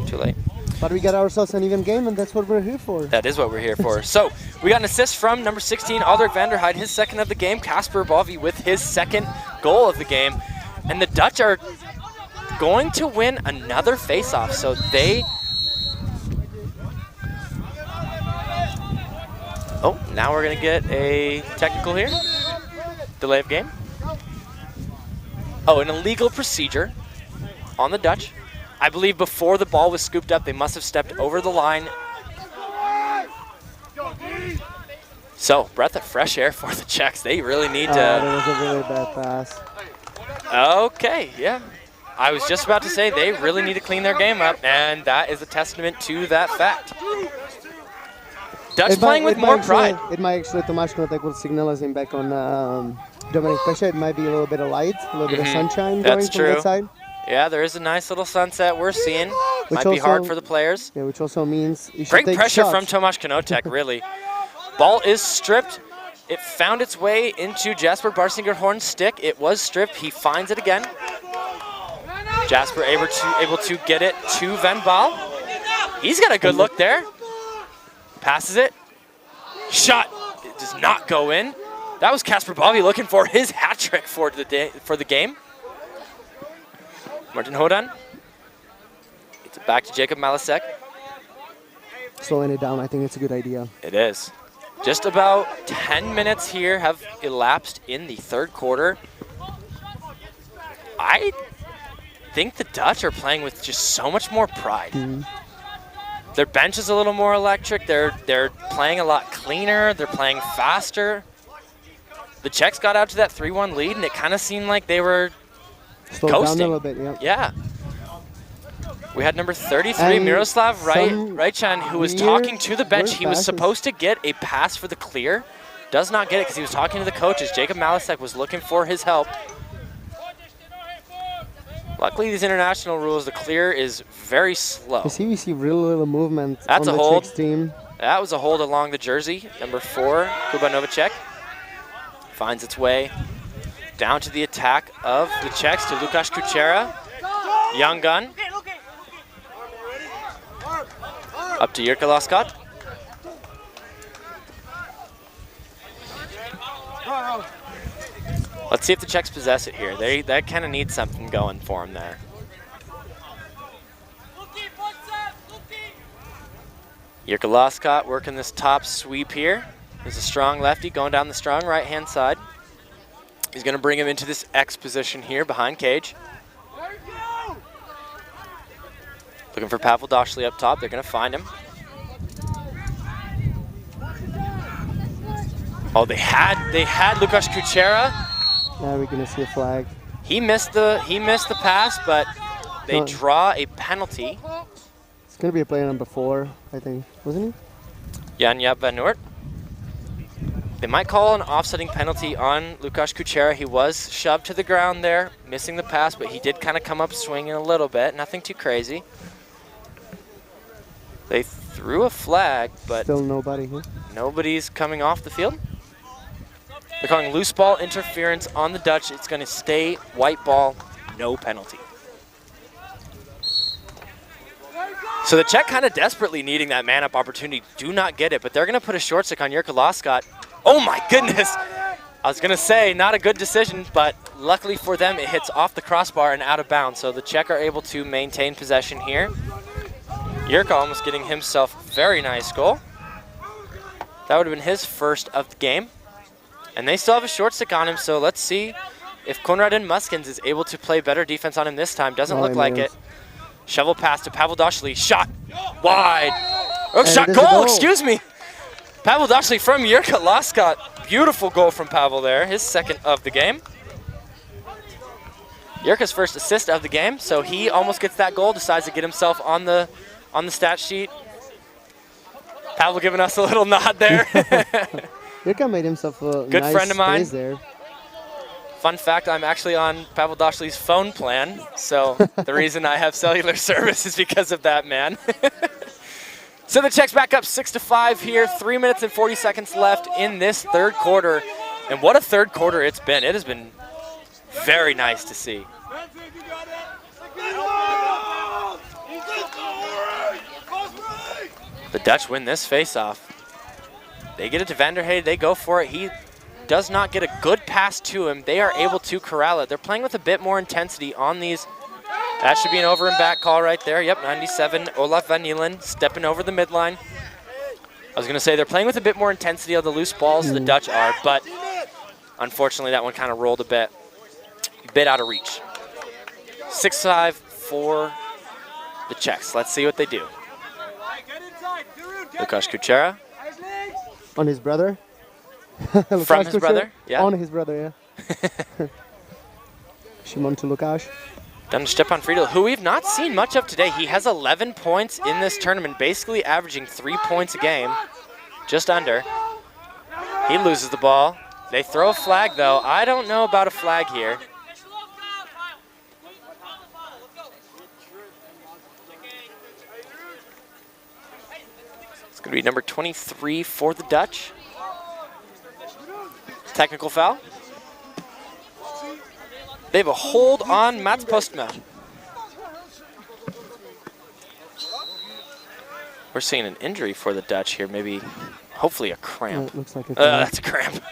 too late. But we got ourselves an even game, and that's what we're here for. That is what we're here for. So we got an assist from number 16, Aldrich Vanderheid, his second of the game. Kasper Bovy with his second goal of the game. And the Dutch are going to win another face-off. So they... Oh, now we're going to get a technical here. Delay of game. Oh, an illegal procedure on the Dutch. I believe before the ball was scooped up, they must have stepped over the line. So, breath of fresh air for the Czechs. They really need to... That was a really bad pass. Okay, yeah. I was just about to say they really need to clean their game up, and that is a testament to that fact. Dutch playing with more pride. It might actually, Tomáš Konotek will signal as him back on Dominik Peša. It might be a little bit of light, a little bit of sunshine going from that side. Yeah, there is a nice little sunset we're seeing. Might be hard for the players. Yeah, which also means you should great take pressure shots from Tomáš Konotek, really. Ball is stripped. It found its way into Jasper Barsinger-Horn's stick. It was stripped. He finds it again. Jasper able to get it to Van Baal. He's got a good look there. Passes it. Shot. It does not go in. That was Kasper Bovy looking for his hat trick for the game. Martin Hodan gets it back to Jacob Malasek. Slowing it down, I think it's a good idea. It is. Just about 10 minutes here have elapsed in the third quarter. I think the Dutch are playing with just so much more pride. Their bench is a little more electric. They're playing a lot cleaner. They're playing faster. The Czechs got out to that 3-1 lead, and it kind of seemed like they were slowed coasting. Down a little bit, yeah. We had number 33, Miroslav Rajchan, who was talking to the bench. He was supposed to get a pass for the clear. Does not get it because he was talking to the coaches. Jacob Malasek was looking for his help. Luckily, these international rules, the clear is very slow. You see, we see real little movement That's on a the hold. Czechs team. That was a hold along the jersey. Number 4, Kuba Novacek. Finds its way down to the attack of the Czechs to Lukáš Kučera. Young gun. Up to Jirka Laskat. Let's see if the Czechs possess it here. That kind of needs something going for them there. Jirka Laskat working this top sweep here. He's a strong lefty going down the strong right-hand side. He's going to bring him into this X position here behind cage. Looking for Pavel Dashley up top. They're going to find him. Oh, they had Lukasz Kuchera. Now we're going to see a flag. He missed the pass, but they draw a penalty. It's going to be a player number 4, I think, wasn't he? Jan Van Noort. They might call an offsetting penalty on Lukasz Kuchera. He was shoved to the ground there, missing the pass, but he did kind of come up swinging a little bit. Nothing too crazy. They threw a flag, but still nobody here. Nobody's coming off the field. They're calling loose ball interference on the Dutch. It's going to stay white ball, no penalty. So the Czech kind of desperately needing that man-up opportunity. Do not get it, but they're going to put a short stick on Jirka Laskat. Oh my goodness! I was going to say, not a good decision, but luckily for them, it hits off the crossbar and out of bounds. So the Czech are able to maintain possession here. Jirka almost getting himself a very nice goal. That would have been his first of the game. And they still have a short stick on him, so let's see if Konradin Muskins is able to play better defense on him this time. Doesn't look like it. Shovel pass to Pavel Dashley. Shot wide. Oh, shot goal, excuse me. Pavel Dashley from Jirka Laskat. Beautiful goal from Pavel there, his second of the game. Jirka's first assist of the game, so he almost gets that goal, decides to get himself on the stat sheet. Pavel giving us a little nod there. Jirka made himself a good nice friend of mine. There. Fun fact, I'm actually on Pavel Dashley's phone plan, so the reason I have cellular service is because of that man. So the Czechs back up 6-5 here, 3 minutes and 40 seconds left in this third quarter. And what a third quarter it's been. It has been very nice to see. The Dutch win this face-off. They get it to Vanderheide, they go for it. He does not get a good pass to him. They are able to corral it. They're playing with a bit more intensity on these. That should be an over and back call right there. Yep, 97, Olaf Van Nielen stepping over the midline. I was going to say they're playing with a bit more intensity on the loose balls, the Dutch are, but unfortunately that one kind of rolled a bit out of reach. 6-5 for the Czechs. Let's see what they do. Lukasz Kuchera. On his brother. From his brother? Yeah. On his brother, yeah. Shimon to Lukasz. Down to Stepan Friedel, who we've not seen much of today. He has 11 points in this tournament, basically averaging 3 points a game, just under. He loses the ball. They throw a flag, though. I don't know about a flag here. It's going to be number 23 for the Dutch. Technical foul. They have a hold on Mats Postma. We're seeing an injury for the Dutch here, maybe, hopefully a cramp. It looks like a cramp. That's a cramp.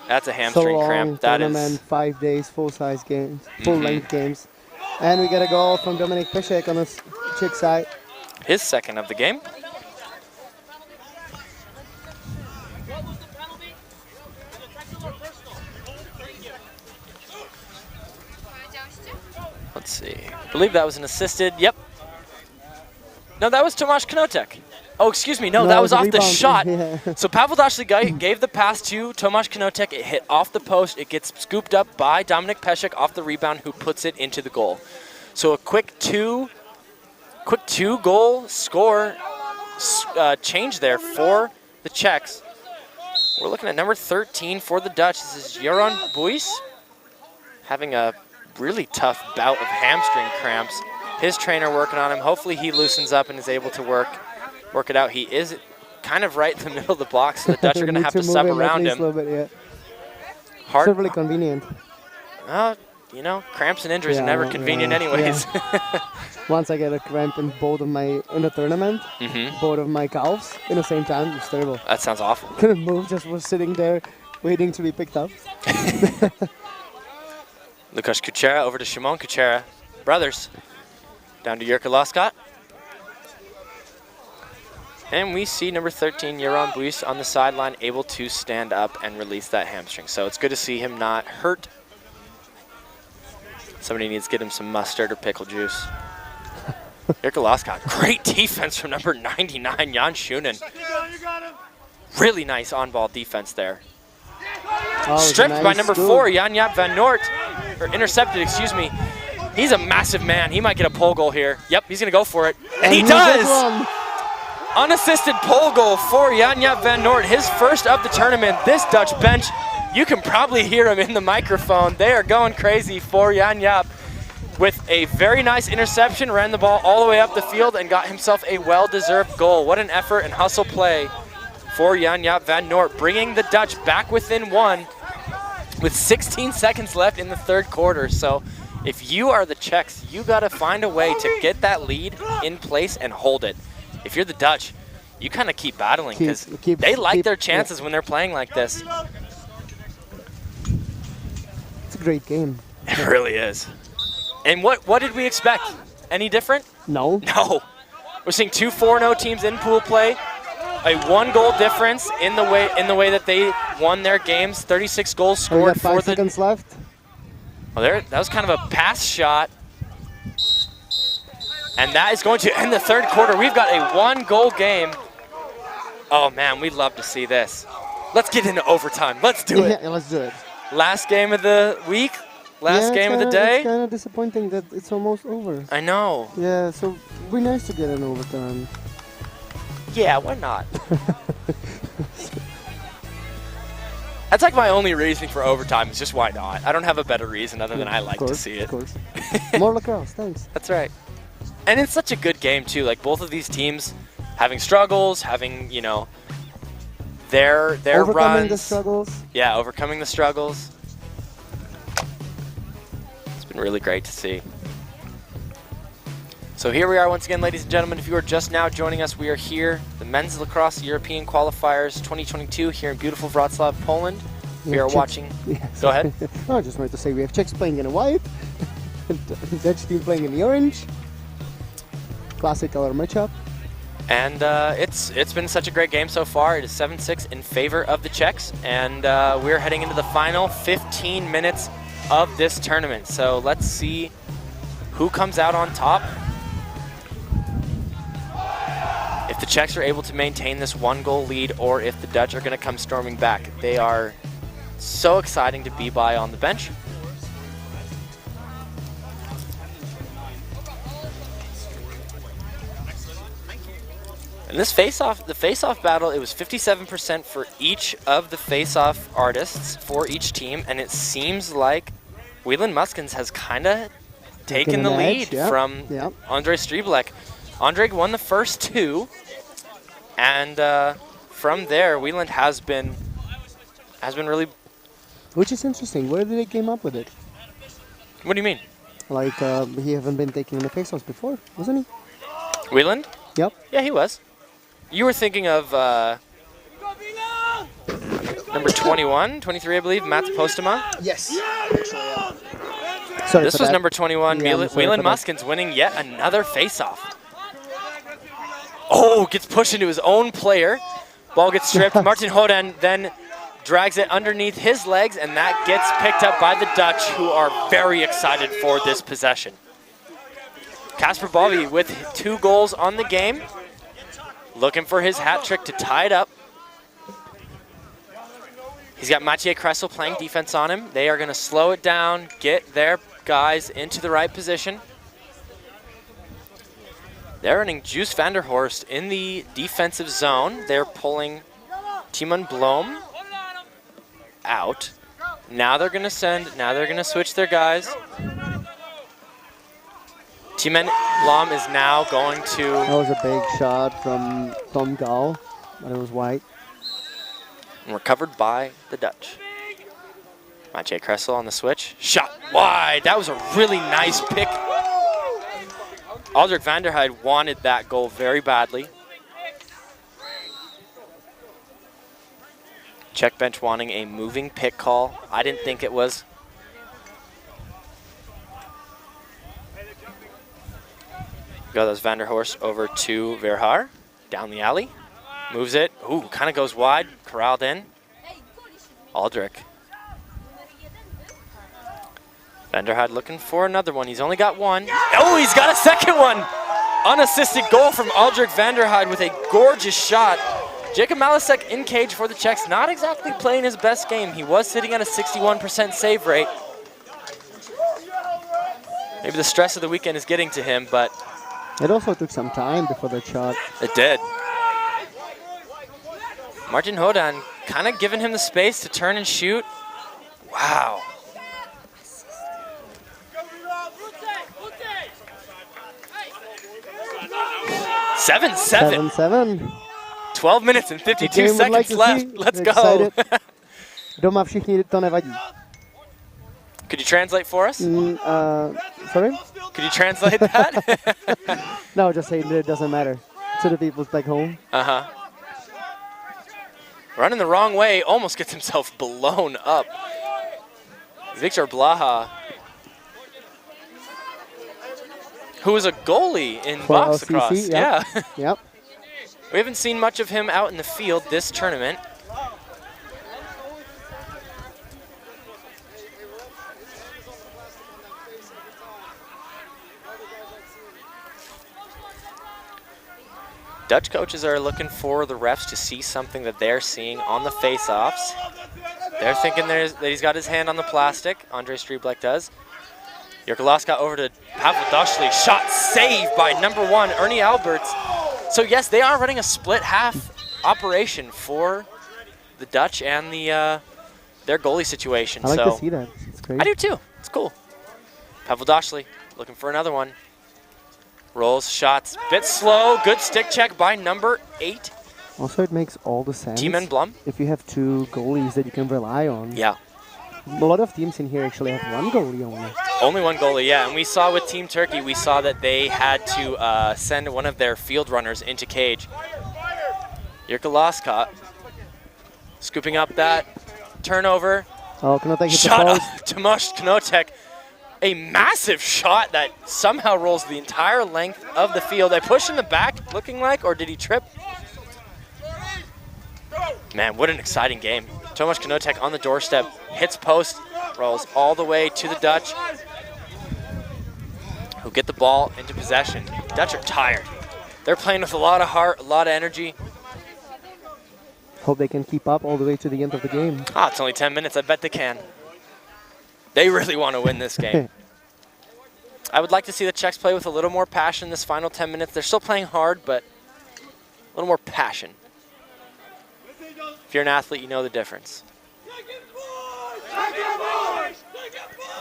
That's a hamstring cramp. That is 5 days, full-size games, full-length games. And we get a goal from Dominik Pešek on the Czech side. His second of the game. Let's see. I believe that was an assisted. Yep. No, that was Tomáš Knotek. Oh, excuse me. No, that was off the shot. Yeah. So Pavel Dashley gave the pass to Tomáš Knotek. It hit off the post. It gets scooped up by Dominik Pešek off the rebound, who puts it into the goal. So a quick two-goal score change there for the Czechs. We're looking at number 13 for the Dutch. This is Jeroen Buijs, having a really tough bout of hamstring cramps. His trainer working on him. Hopefully he loosens up and is able to work it out. He is kind of right in the middle of the box, so the Dutch are going to have to sub around him. A little bit, yeah. Hard. It's really convenient. You know, cramps and injuries are never convenient anyways. Yeah. Once I get a cramp in in the tournament, both of my calves in the same time. It was terrible. That sounds awful. Couldn't move, just was sitting there waiting to be picked up. Lukasz Kuchera over to Szymon Kuchera. Brothers. Down to Jurka Loskot. And we see number 13, Jeroen Buis, on the sideline, able to stand up and release that hamstring. So it's good to see him not hurt. Somebody needs to get him some mustard or pickle juice. Jurka Loskot, great defense from number 99, Jan Schunen. Really nice on-ball defense there. Oh, stripped nice by number scoop. 4, Jan-Jaap van Noort, or intercepted, excuse me. He's a massive man. He might get a pole goal here. Yep, he's going to go for it. And he does! Unassisted pole goal for Jan-Jaap van Noort, his first of the tournament. This Dutch bench, you can probably hear him in the microphone. They are going crazy for Jan-Jaap with a very nice interception, ran the ball all the way up the field and got himself a well-deserved goal. What an effort and hustle play for Jan-Jaap van Noort, bringing the Dutch back within 1 with 16 seconds left in the third quarter. So if you are the Czechs, you got to find a way to get that lead in place and hold it. If you're the Dutch, you kind of keep battling because they like their chances when they're playing like this. It's a great game. It really is. And what did we expect? Any different? No. No. We're seeing 2 4-0 teams in pool play. A 1-goal difference in the way that they won their games. 36 goals scored for the. 5 seconds left. Well, that was kind of a pass shot. And that is going to end the third quarter. We've got a 1-goal game. Oh man, we'd love to see this. Let's get into overtime. Let's do it. Yeah, let's do it. Last game of the week. Last game of the day. It's kind of disappointing that it's almost over. I know. Yeah, so it'd be nice to get an overtime. Yeah, why not? That's like my only reasoning for overtime is just why not. I don't have a better reason other than I like to see it. Of course. More lacrosse, thanks. That's right. And it's such a good game too. Like both of these teams having struggles, having, you know, their overcoming runs. the struggles. Yeah, overcoming the struggles. It's been really great to see. So here we are once again, ladies and gentlemen. If you are just now joining us, we are here, the Men's Lacrosse European Qualifiers 2022 here in beautiful Wrocław, Poland. We are watching. Yes. Go ahead. No, I just wanted to say we have Czechs playing in the white, Dutch team playing in the orange. Classic color matchup. And it's been such a great game so far. It is 7-6 in favor of the Czechs, and we're heading into the final 15 minutes of this tournament. So let's see who comes out on top. If the Czechs are able to maintain this 1-goal lead, or if the Dutch are going to come storming back. They are so exciting to be by on the bench. In this the face-off battle, it was 57% for each of the face-off artists for each team, and it seems like Wieland Muskens has kind of taken the lead from Andre Striblek. Andre won the first 2, and from there, Wieland has been really. Which is interesting. Where did they came up with it? What do you mean? Like he haven't been taking the face-offs before, wasn't he? Wieland? Yep. Yeah, he was. You were thinking of number 21, 23, I believe, Mats Postema. Yes. Sorry, this was number 21, Yeah, Wieland Muskens winning yet another face-off. Oh, gets pushed into his own player. Ball gets stripped. Martin Hoden then drags it underneath his legs, and that gets picked up by the Dutch, who are very excited for this possession. Kasper Bobby with 2 goals on the game. Looking for his hat trick to tie it up. He's got Mathieu Kressel playing defense on him. They are going to slow it down, get their guys into the right position. They're running Juice van der Horst in the defensive zone. They're pulling Timon Blom out. Now they're going to switch their guys. Timon Blom is now going to. That was a big shot from Tom Gall, but it was wide. And recovered by the Dutch. Mathieu Kressel on the switch. Shot wide. That was a really nice pick Aldrich Vanderheide wanted that goal very badly. Czech bench wanting a moving pick call. I didn't think it was. Got those Vanderhorst over to Verhaar. Down the alley. Moves it. Ooh, kind of goes wide. Corralled in. Aldrich. Vanderheide looking for another one. He's only got one. Oh, he's got a second one. Unassisted goal from Aldrich Vanderheide with a gorgeous shot. Jacob Malasek in cage for the Czechs. Not exactly playing his best game. He was sitting at a 61% save rate. Maybe the stress of the weekend is getting to him, but it also took some time before the shot. It did. Martin Hodan kind of giving him the space to turn and shoot. Wow. 7-7. 7-7. 12 minutes and 52 seconds left. Let's go. Doma všichni to nevadí. Could you translate for us? Sorry? Could you translate that? No, just say it doesn't matter to the people back home. Uh-huh. Running the wrong way, almost gets himself blown up. Victor Blaha, who was a goalie in box ELC, lacrosse. yep. Yeah. Yep. We haven't seen much of him out in the field this tournament. Dutch coaches are looking for the refs to see something that they're seeing on the face-offs. They're thinking that he's got his hand on the plastic. Andre Striebleck does. Jurkalaska over to Pavel Doshli. Shot saved by number 1, Ernie Alberts. So yes, they are running a split half operation for the Dutch and their goalie situation. I like to see that. It's great. I do too. It's cool. Pavel Doshli looking for another one. Rolls, shots, bit slow. Good stick check by number 8. Also, it makes all the sense Team Blum. if you have 2 goalies that you can rely on. Yeah. A lot of teams in here actually have 1 goalie only. Only 1 goalie, yeah. And we saw with Team Turkey, we saw that they had to send one of their field runners into cage. Jirka Laska scooping up that turnover. Oh, Knotek hit Shot the up post. Tomasz Knotek. A massive shot that somehow rolls the entire length of the field. They push in the back, looking like, or did he trip? Man, what an exciting game. Tomasz Knotek on the doorstep, hits post, rolls all the way to the Dutch, who get the ball into possession. Dutch are tired. They're playing with a lot of heart, a lot of energy. Hope they can keep up all the way to the end of the game. Ah, it's only 10 minutes. I bet they can. They really want to win this game. I would like to see the Czechs play with a little more passion this final 10 minutes. They're still playing hard, but a little more passion. If you're an athlete, you know the difference.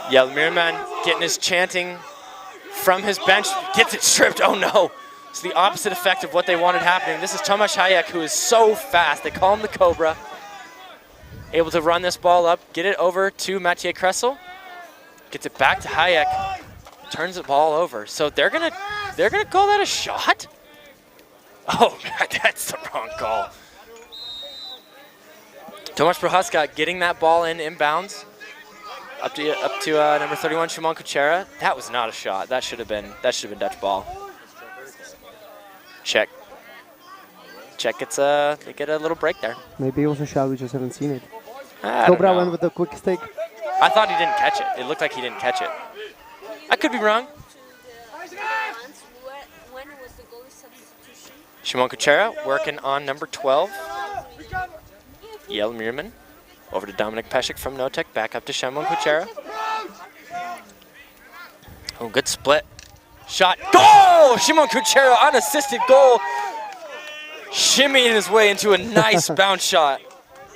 Yeah, Mirman getting his chanting from his bench, gets it stripped. Oh no. It's the opposite effect of what they wanted happening. This is Tomasz Hayek, who is so fast. They call him the Cobra. Able to run this ball up, get it over to Mathieu Kressel. Gets it back to Hayek. Turns the ball over. So they're gonna call that a shot? Oh, that's the wrong call. Tomasz Prohaska getting that ball in inbounds. Up to number 31, Shimon Kuchera. That was not a shot. That should have been Dutch ball. Czech gets they get a little break there. Maybe it was a shot, we just haven't seen it. Cobra went with a quick stick. I thought he didn't catch it. It looked like he didn't catch it. I could be wrong. When was the goalie substitution? Shimon Kuchera working on number 12. Yel Mirman over to Dominic Peshik from Knotek. Back up to Shimon Kuchera. Oh, good split. Shot. Goal! Shimon Kuchera, unassisted goal. Shimmying his way into a nice bounce shot.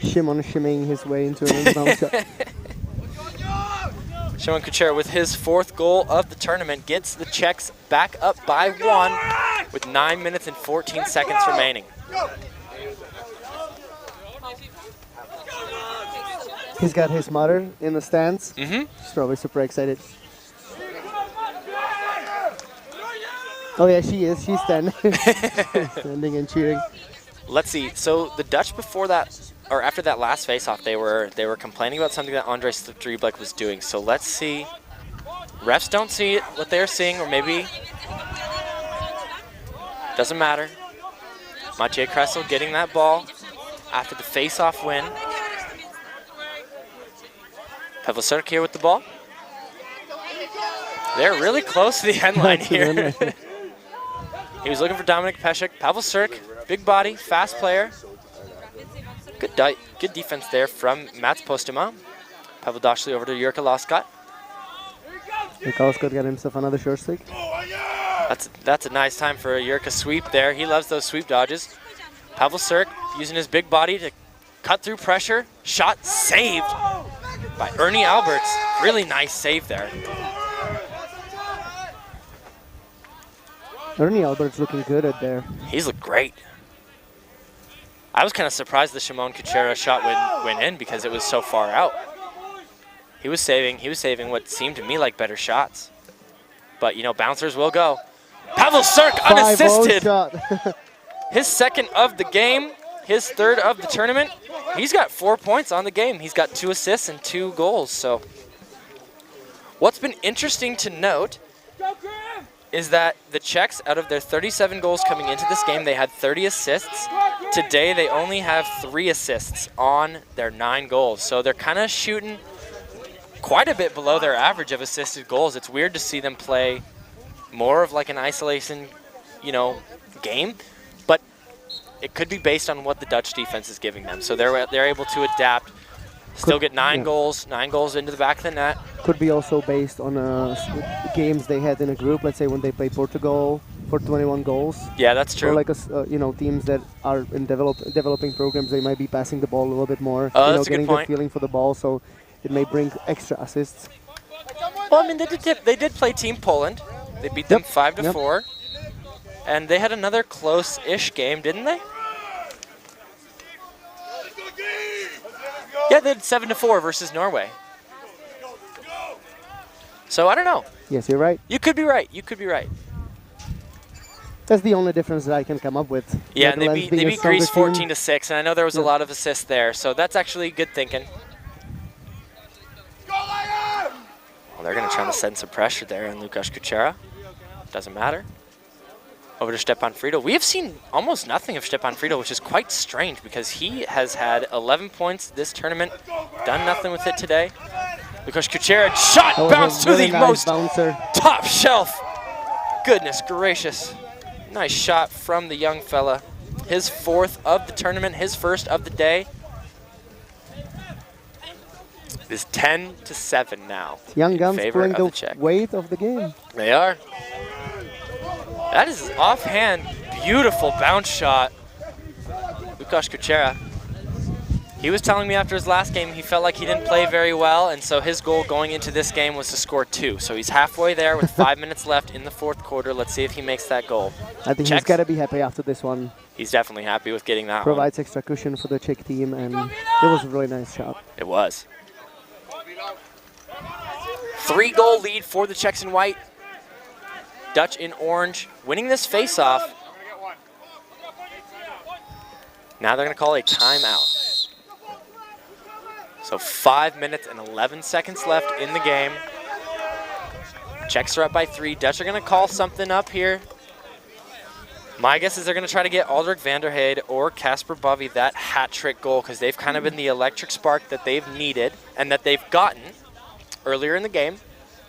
Shimon shimmying his way into an inbound shot. Shimon Kuchera with his 4th goal of the tournament gets the Czechs back up by 1 with 9 minutes and 14 seconds remaining. He's got his mother in the stands. Mm-hmm. He's probably super excited. Oh yeah, she is. She's standing, standing and cheering. Let's see. So the Dutch before that, or after that last face-off, they were complaining about something that Andrei Striblek was doing. So let's see. Refs don't see it, what they're seeing, or maybe doesn't matter. Maciej Kressel getting that ball after the face-off win. Pavel Sirk here with the ball. They're really close to the end line here. He was looking for Dominik Pesek. Pavel Sirk, big body, fast player. Good defense there from Mats Postema. Pavel Dashley over to Jurka Laskot. Jurka Laskot got himself another short stick. That's a nice time for a Jurka sweep there. He loves those sweep dodges. Pavel Sirk using his big body to cut through pressure. Shot saved by Ernie Alberts. Really nice save there. Ernie Albert's looking good at there. He's looked great. I was kind of surprised the Shimon Kuchera shot went in because it was so far out. He was saving what seemed to me like better shots. But you know, bouncers will go. Pavel Sirk unassisted. His second of the game, his third of the tournament. He's got 4 points on the game. He's got 2 assists and 2 goals. So what's been interesting to note is that the Czechs, out of their 37 goals coming into this game, they had 30 assists. Today, they only have 3 assists on their 9 goals. So they're kind of shooting quite a bit below their average of assisted goals. It's weird to see them play more of like an isolation, you know, game. But it could be based on what the Dutch defense is giving them. So they're able to adapt. Still get 9 goals into the back of the net. Could be also based on games they had in a group. Let's say when they play Portugal for 21 goals. Yeah, that's true. Or like you know, teams that are in developing programs, they might be passing the ball a little bit more. Oh, you know, that's a getting good point. the feeling for the ball, so it may bring extra assists. Well, I mean, they did play Team Poland. They beat them 5-4, and they had another close-ish game, didn't they? Yeah, they had 7-4 versus Norway. So I don't know. Yes, you're right. You could be right. You could be right. That's the only difference that I can come up with. Yeah, and they beat Greece team. 14-6, and I know there was a lot of assists there, so that's actually good thinking. Well, they're going to try to send some pressure there on Lukasz Kuchera. Doesn't matter. Over to Stepan Friedel. We have seen almost nothing of Stepan Friedel, which is quite strange because he has had 11 points this tournament, done nothing with it today. Lukasz Kuchera shot bounced to the most top shelf. Goodness gracious. Nice shot from the young fella. His 4th of the tournament, his 1st of the day. It is 10-7 now. Young guns pulling the weight of the game. They are. That is offhand, beautiful bounce shot. Lukasz Kuchera. He was telling me after his last game he felt like he didn't play very well, and so his goal going into this game was to score 2. So he's halfway there with 5 minutes left in the 4th quarter. Let's see if he makes that goal. I think he's got to be happy after this one. He's definitely happy with getting that Provides extra cushion for the Czech team, and it was a really nice shot. It was. 3-goal lead for the Czechs in white. Dutch in orange, winning this face-off. Now they're going to call a timeout. So 5 minutes and 11 seconds left in the game. Czechs are up by 3. Dutch are going to call something up here. My guess is they're going to try to get Aldrich Vanderheide or Kasper Bovy that hat-trick goal because they've kind of been the electric spark that they've needed and that they've gotten earlier in the game.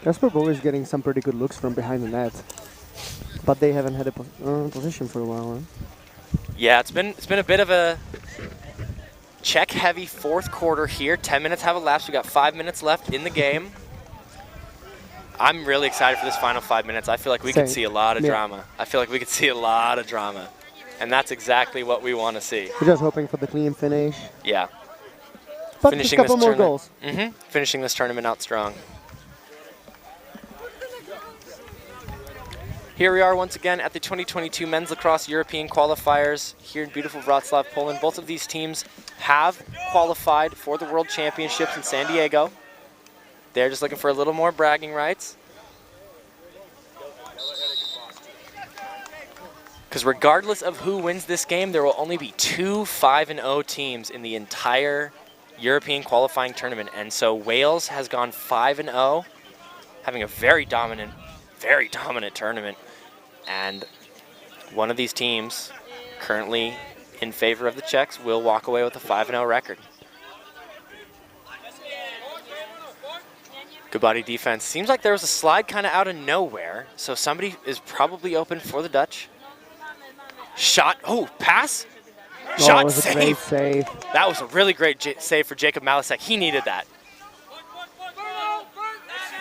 Kasper Bovy is getting some pretty good looks from behind the net, but they haven't had a position for a while. Huh? Yeah, it's been a bit of a Czech-heavy 4th quarter here. 10 minutes have elapsed. We got 5 minutes left in the game. I'm really excited for this final 5 minutes. I feel like we could see a lot of drama. I feel like we could see a lot of drama, and that's exactly what we want to see. We're just hoping for the clean finish. Yeah. But finishing a couple more goals. Finishing this tournament out strong. Here we are once again at the 2022 Men's Lacrosse European Qualifiers here in beautiful Wrocław, Poland. Both of these teams have qualified for the World Championships in San Diego. They're just looking for a little more bragging rights. Because regardless of who wins this game, there will only be 2 5-0 teams in the entire European qualifying tournament. And so Wales has gone 5-0, having a very dominant tournament. And one of these teams, currently in favor of the Czechs, will walk away with a 5-0 record. Good body defense. Seems like there was a slide kind of out of nowhere, so somebody is probably open for the Dutch. Shot, oh, pass. Shot, was a great save. That was a really great save for Jacob Malisek. He needed that.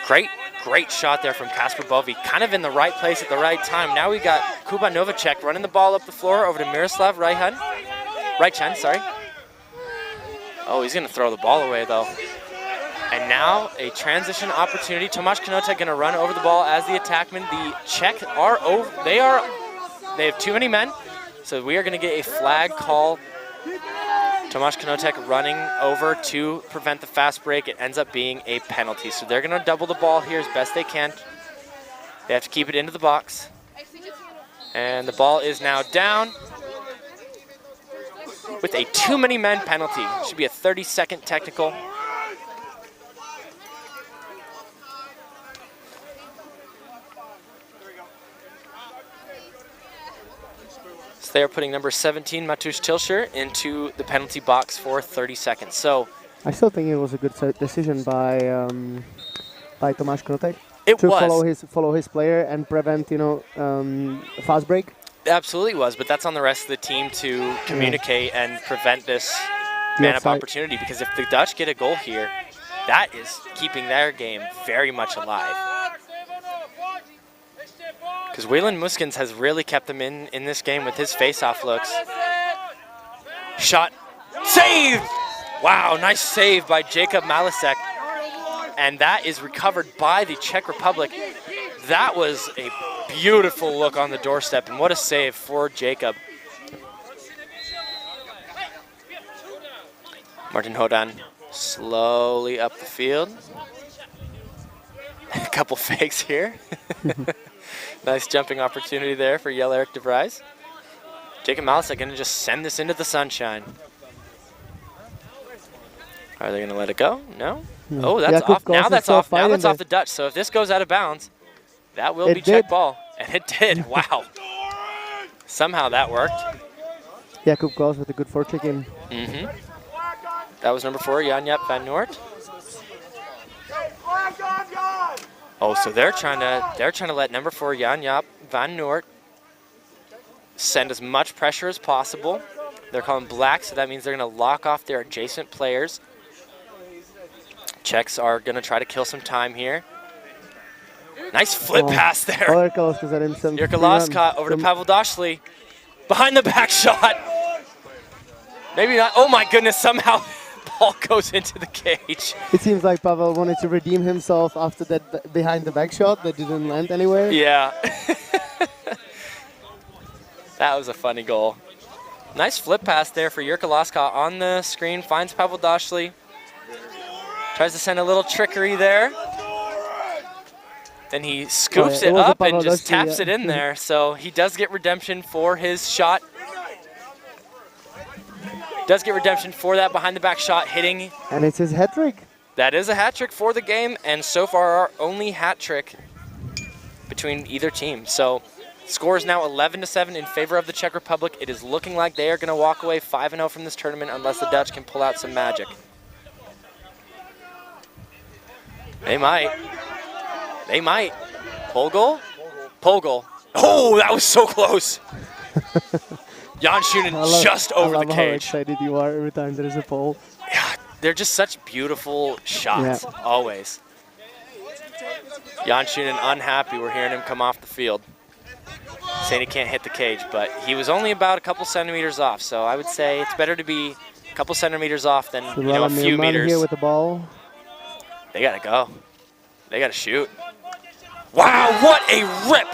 Great shot there from Kasper Bovy. Kind of in the right place at the right time. Now we got Kuba Novacek running the ball up the floor over to Miroslav Raichen, sorry. Oh, he's going to throw the ball away, though. And now a transition opportunity. Tomáš Knotek going to run over the ball as the attackman. The Czech are over. They have too many men, so we are going to get a flag call. Tomáš Knotek running over to prevent the fast break. It ends up being a penalty. So they're going to double the ball here as best they can. They have to keep it into the box. And the ball is now down with a too many men penalty. Should be a 30-second technical. They are putting number 17, Matusz Tilscher, into the penalty box for 30 seconds. So I still think it was a good decision by Tomáš Knotek to follow his player and prevent fast break. It absolutely was, but that's on the rest of the team to communicate and prevent this man-up opportunity. Because if the Dutch get a goal here, that is keeping their game very much alive. Because Wayland Muskins has really kept them in this game with his face-off looks. Shot, save! Wow, nice save by Jacob Malisek. And that is recovered by the Czech Republic. That was a beautiful look on the doorstep, and what a save for Jacob. Martin Hodan slowly up the field. A couple fakes here. Nice jumping opportunity there for Jan-Erik de Vries. Jacob Malisek going to just send this into the sunshine. Are they going to let it go? No? Oh, that's off. Now that's off. Now that's off the Dutch. So if this goes out of bounds, that will be Czech ball. And it did. Wow. Somehow that worked. Jakub Klaus with a good forecheck in. That was number 4, Jan-Jaap van Noort. Oh, so they're trying to let number 4 Jan-Jaap van Noort send as much pressure as possible. They're calling black, so that means they're going to lock off their adjacent players. Czechs are going to try to kill some time here. Nice flip pass there. Jirka Laska over to Pavel Doshli. Behind the back shot. Maybe not. Oh my goodness, somehow ball goes into the cage. It seems like Pavel wanted to redeem himself after that behind the back shot that didn't land anywhere. Yeah. That was a funny goal. Nice flip pass there for Jirka Laska on the screen. Finds Pavel Doshli. Tries to send a little trickery there. Then he scoops it up and just taps it in there. So he does get redemption for his shot. Does get redemption for that behind the back shot hitting. And it's his hat trick. That is a hat trick for the game, and so far our only hat trick between either team. So score is now 11-7 in favor of the Czech Republic. It is looking like they are going to walk away 5-0 from this tournament unless the Dutch can pull out some magic. They might. They might. Pole goal? Pole goal. Oh, that was so close. Jan Schunen just over the cage. How excited you are every time there is a pole. Yeah, they're just such beautiful shots, always. Jan Schunen unhappy. We're hearing him come off the field. Saying he can't hit the cage, but he was only about a couple centimeters off, so I would say it's better to be a couple centimeters off than a few meters. Here with the ball. They gotta go. They gotta shoot. Wow, what a rip!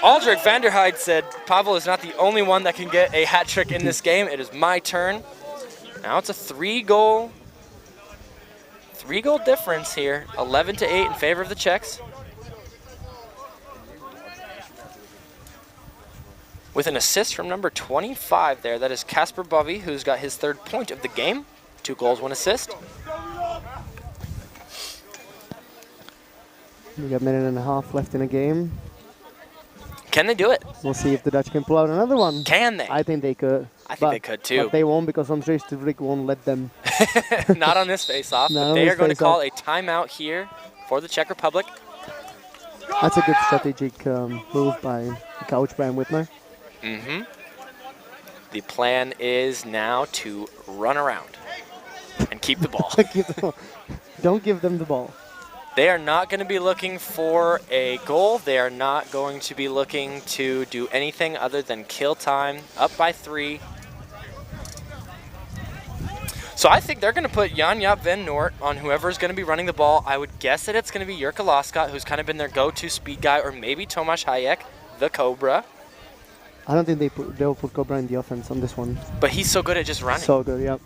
Aldrich Vanderheide said, Pavel is not the only one that can get a hat trick in this game. It is my turn. Now it's a three-goal difference here. 11-8 in favor of the Czechs. with an assist from number 25 there. That is Kasper Bovy, who's got his 3rd point of the game. 2 goals, 1 assist. We got a minute and a half left in the game. Can they do it? We'll see if the Dutch can pull out another one. Can they? I think they could. I think they could too. But they won't because Andrzej Stuvrik won't let them. Not on this face-off, but they are going to call a timeout here for the Czech Republic. That's a good strategic move by coach Brian Whitmer. Mm-hmm. The plan is now to run around and keep the ball. Don't give them the ball. They are not going to be looking for a goal. They are not going to be looking to do anything other than kill time. Up by 3. So I think they're going to put Jan-Jaap van Noort on whoever is going to be running the ball. I would guess that it's going to be Jurka Laskot, who's kind of been their go-to speed guy, or maybe Tomáš Hayek, the Cobra. I don't think they'll put Cobra in the offense on this one. But he's so good at just running. So good, yeah.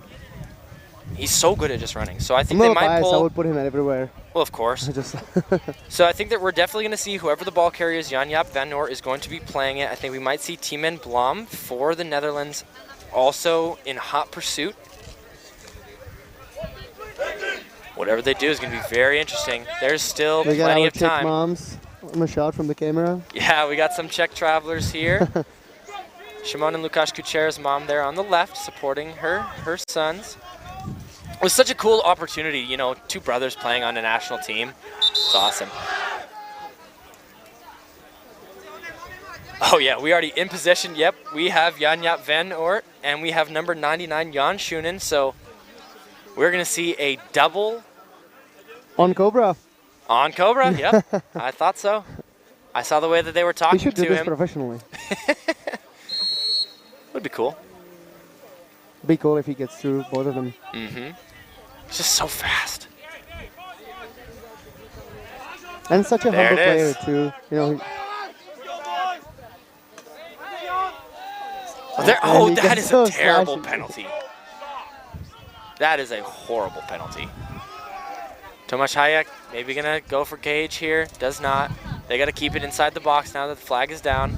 He's so good at just running. So I think I'm they might pull. I would put him everywhere. Well, of course. So I think that we're definitely going to see whoever the ball carrier is, Jan-Jaap van Noort, is going to be playing it. I think we might see Tiemen Blom for the Netherlands also in hot pursuit. Whatever they do is going to be very interesting. There's still plenty of time. Czech moms on a shot from the camera. Yeah, we got some Czech travelers here. Shimon and Lukáš Kučera's mom there on the left supporting her sons. It was such a cool opportunity, you know, 2 brothers playing on a national team. It's awesome. Oh yeah, we already in possession. Yep, we have Jan-Jaap van Noort and we have number 99 Jan Schoenen. So we're going to see a double. On Cobra. On Cobra, yep. I thought so. I saw the way that they were talking to him. We should do this professionally. Would be cool. Be cool if he gets through both of them. Mm-hmm. It's just so fast. And such a humble player too. You know. That is a terrible penalty. That is a horrible penalty. Tomáš Hayek maybe gonna go for Gage here. Does not. They gotta keep it inside the box now that the flag is down.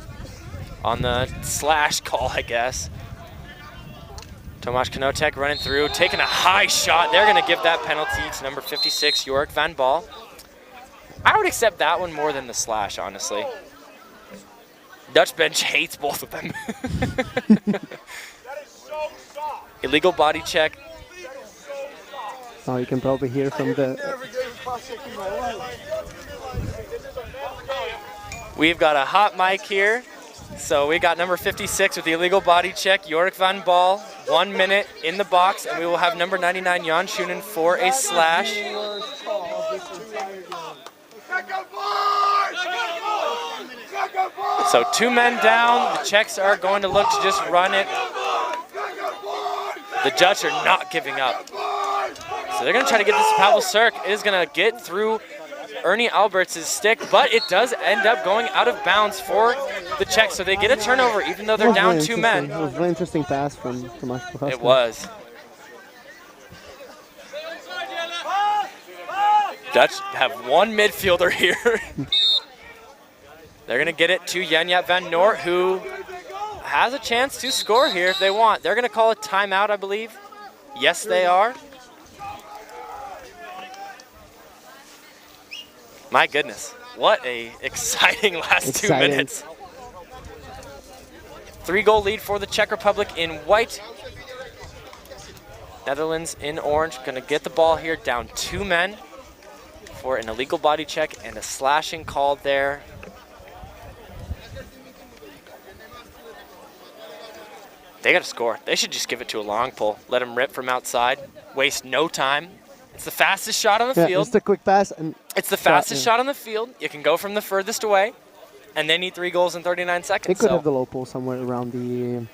On the slash call, I guess. Tomáš Knotek running through, taking a high shot. They're going to give that penalty to number 56, Jorik van Bal. I would accept that one more than the slash, honestly. Dutch bench hates both of them. Illegal body check. Oh, you can probably hear from the... We've got a hot mic here. So we got number 56 with the illegal body check, Jorik van Bal, 1 minute in the box, and we will have number 99, Jan Schoenen, for a slash. So 2 men down, the Czechs are going to look to just run it. The Dutch are not giving up. So they're going to try to get this to Pavel Sirk. It is going to get through Ernie Alberts' stick, but it does end up going out of bounds for the Czechs, so they get a turnover even though they're down 2 men. It was a very interesting pass from Tomáš Procházka. It was. Dutch have 1 midfielder here. They're going to get it to Jan-Jaap van Noort, who has a chance to score here if they want. They're going to call a timeout, I believe. Yes, they are. My goodness, what a exciting last 2 minutes. 3-goal lead for the Czech Republic in white. Netherlands in orange, gonna get the ball here, down 2 men for an illegal body check and a slashing called there. They gotta score. They should just give it to a long pull. Let him rip from outside, waste no time. It's the fastest shot on the field. Just a quick pass. And it's the fastest shot on the field. You can go from the furthest away, and they need 3 goals in 39 seconds. They could have the low pull somewhere around the line,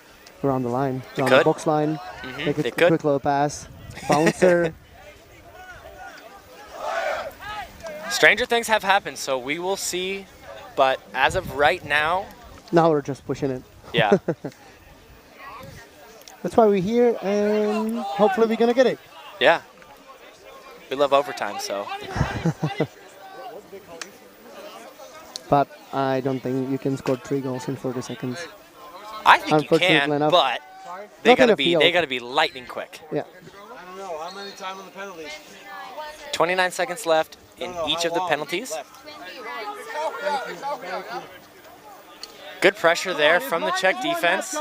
around the box line. Mm-hmm. They could quick little pass, bouncer. Stranger things have happened, so we will see. But as of right now, we're just pushing it. Yeah. That's why we're here, and hopefully we're gonna get it. Yeah. We love overtime, so. But I don't think you can score 3 goals in 40 seconds. I think you Unfortunately can, enough. but they Not in gotta a be field. lightning quick. Yeah. I don't know. How many time on the penalties? 29 seconds left in each how of the long penalties. left? Good pressure there from the Czech defense.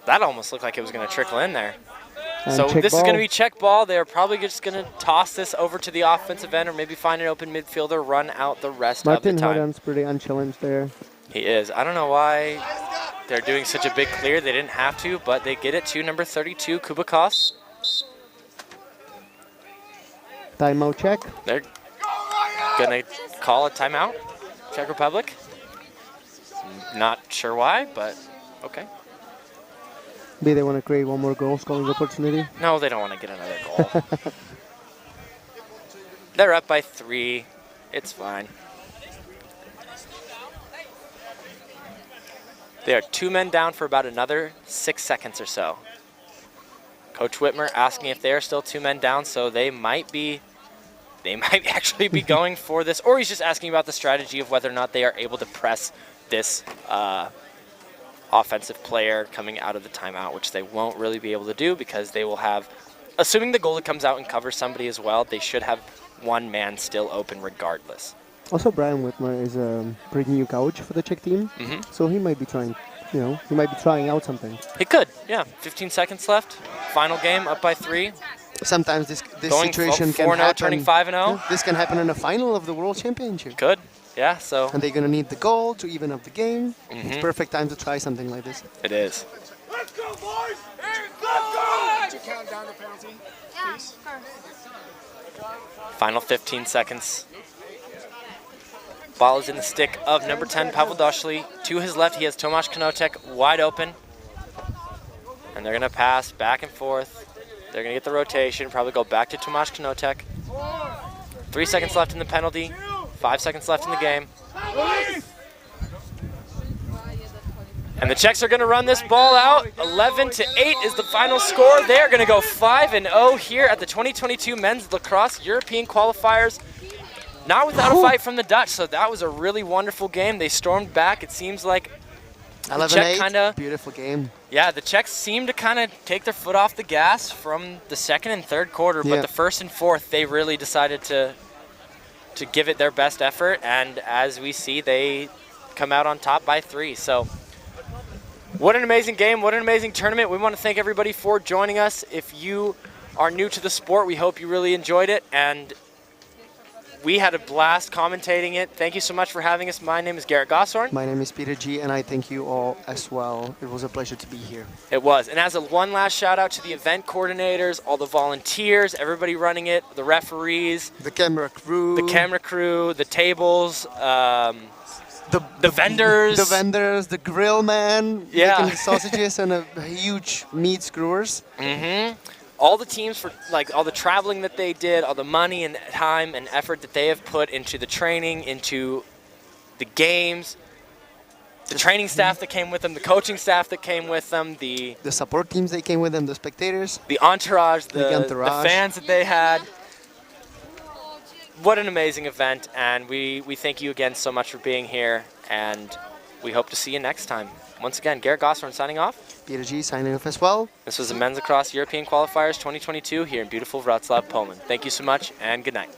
That almost looked like it was going to trickle in there. And So Czech this is ball. going to be Czech ball. They're probably just going to toss this over to the offensive end or maybe find an open midfielder, run out the rest Martin of the time. Hodan's pretty unchallenged there. He is. I don't know why they're doing such a big clear. They didn't have to, but they get it to number 32, Kubakos. Timeout check. They're going to call a timeout, Czech Republic. Not sure why, but okay. Maybe they want to create one more goal scoring opportunity. No, they don't want to get another goal. They're up by 3. It's fine. They are 2 men down for about another 6 seconds or so. Coach Whitmer asking if they are still 2 men down, so they might actually be going for this, or he's just asking about the strategy of whether or not they are able to press this offensive player coming out of the timeout, which they won't really be able to do because they will have, assuming the goalie comes out and covers somebody as well, they should have 1 man still open regardless. Also, Brian Whitmer is a pretty new coach for the Czech team, so he might be trying, he might be trying out something. He could, yeah. 15 seconds left. Final game, up by 3. Sometimes this Going situation can 4-0, happen. turning 5-0. Yeah, this can happen in the final of the World Championship. Could, yeah. So And they're going to need the goal to even up the game. It's Mhm. perfect time to try something like this. it is. Let's go, boys! Let's go! Did you count down the penalty? Yeah, of course. Final 15 seconds. Ball is in the stick of number 10, Pavel Doshli. To his left, he has Tomáš Knotek wide open. And they're going to pass back and forth. They're going to get the rotation, probably go back to Tomáš Knotek. 3 seconds left in the penalty. 5 seconds left in the game. And the Czechs are going to run this ball out. 11-8 is the final score. They are going to go 5-0 here at the 2022 Men's Lacrosse European Qualifiers. Not without a fight from the Dutch, so that was a really wonderful game. They stormed back. It seems like the Czech 11-8, kinda, beautiful game. yeah, the Czechs seem to kind of take their foot off the gas from the second and third quarter, but Yeah. the first and fourth, they really decided to give it their best effort, and as we see, they come out on top by 3. So what an amazing game, what an amazing tournament. We want to thank everybody for joining us. If you are new to the sport, we hope you really enjoyed it, and we had a blast commentating it. Thank you so much for having us. My name is Garrett Gosshorn. My name is Peter G, and I thank you all as well. It was a pleasure to be here. It was. And as a one last shout out to the event coordinators, all the volunteers, everybody running it, the referees, The camera crew. the tables, the vendors. The vendors, the grill man Yeah. making the sausages and a huge meat skewers. All the teams for all the traveling that they did, all the money and time and effort that they have put into the training, into the games, the training staff that came with them, the coaching staff that came with them, the The support teams they came with them, the spectators. entourage, The the entourage. fans that they had. What an amazing event, and we thank you again so much for being here, and we hope to see you next time. Once again, Garrett Gosshorn signing off. Peter G signing off as well. This was the Men's Lacrosse European Qualifiers 2022 here in beautiful Wrocław, Poland. Thank you so much, and good night.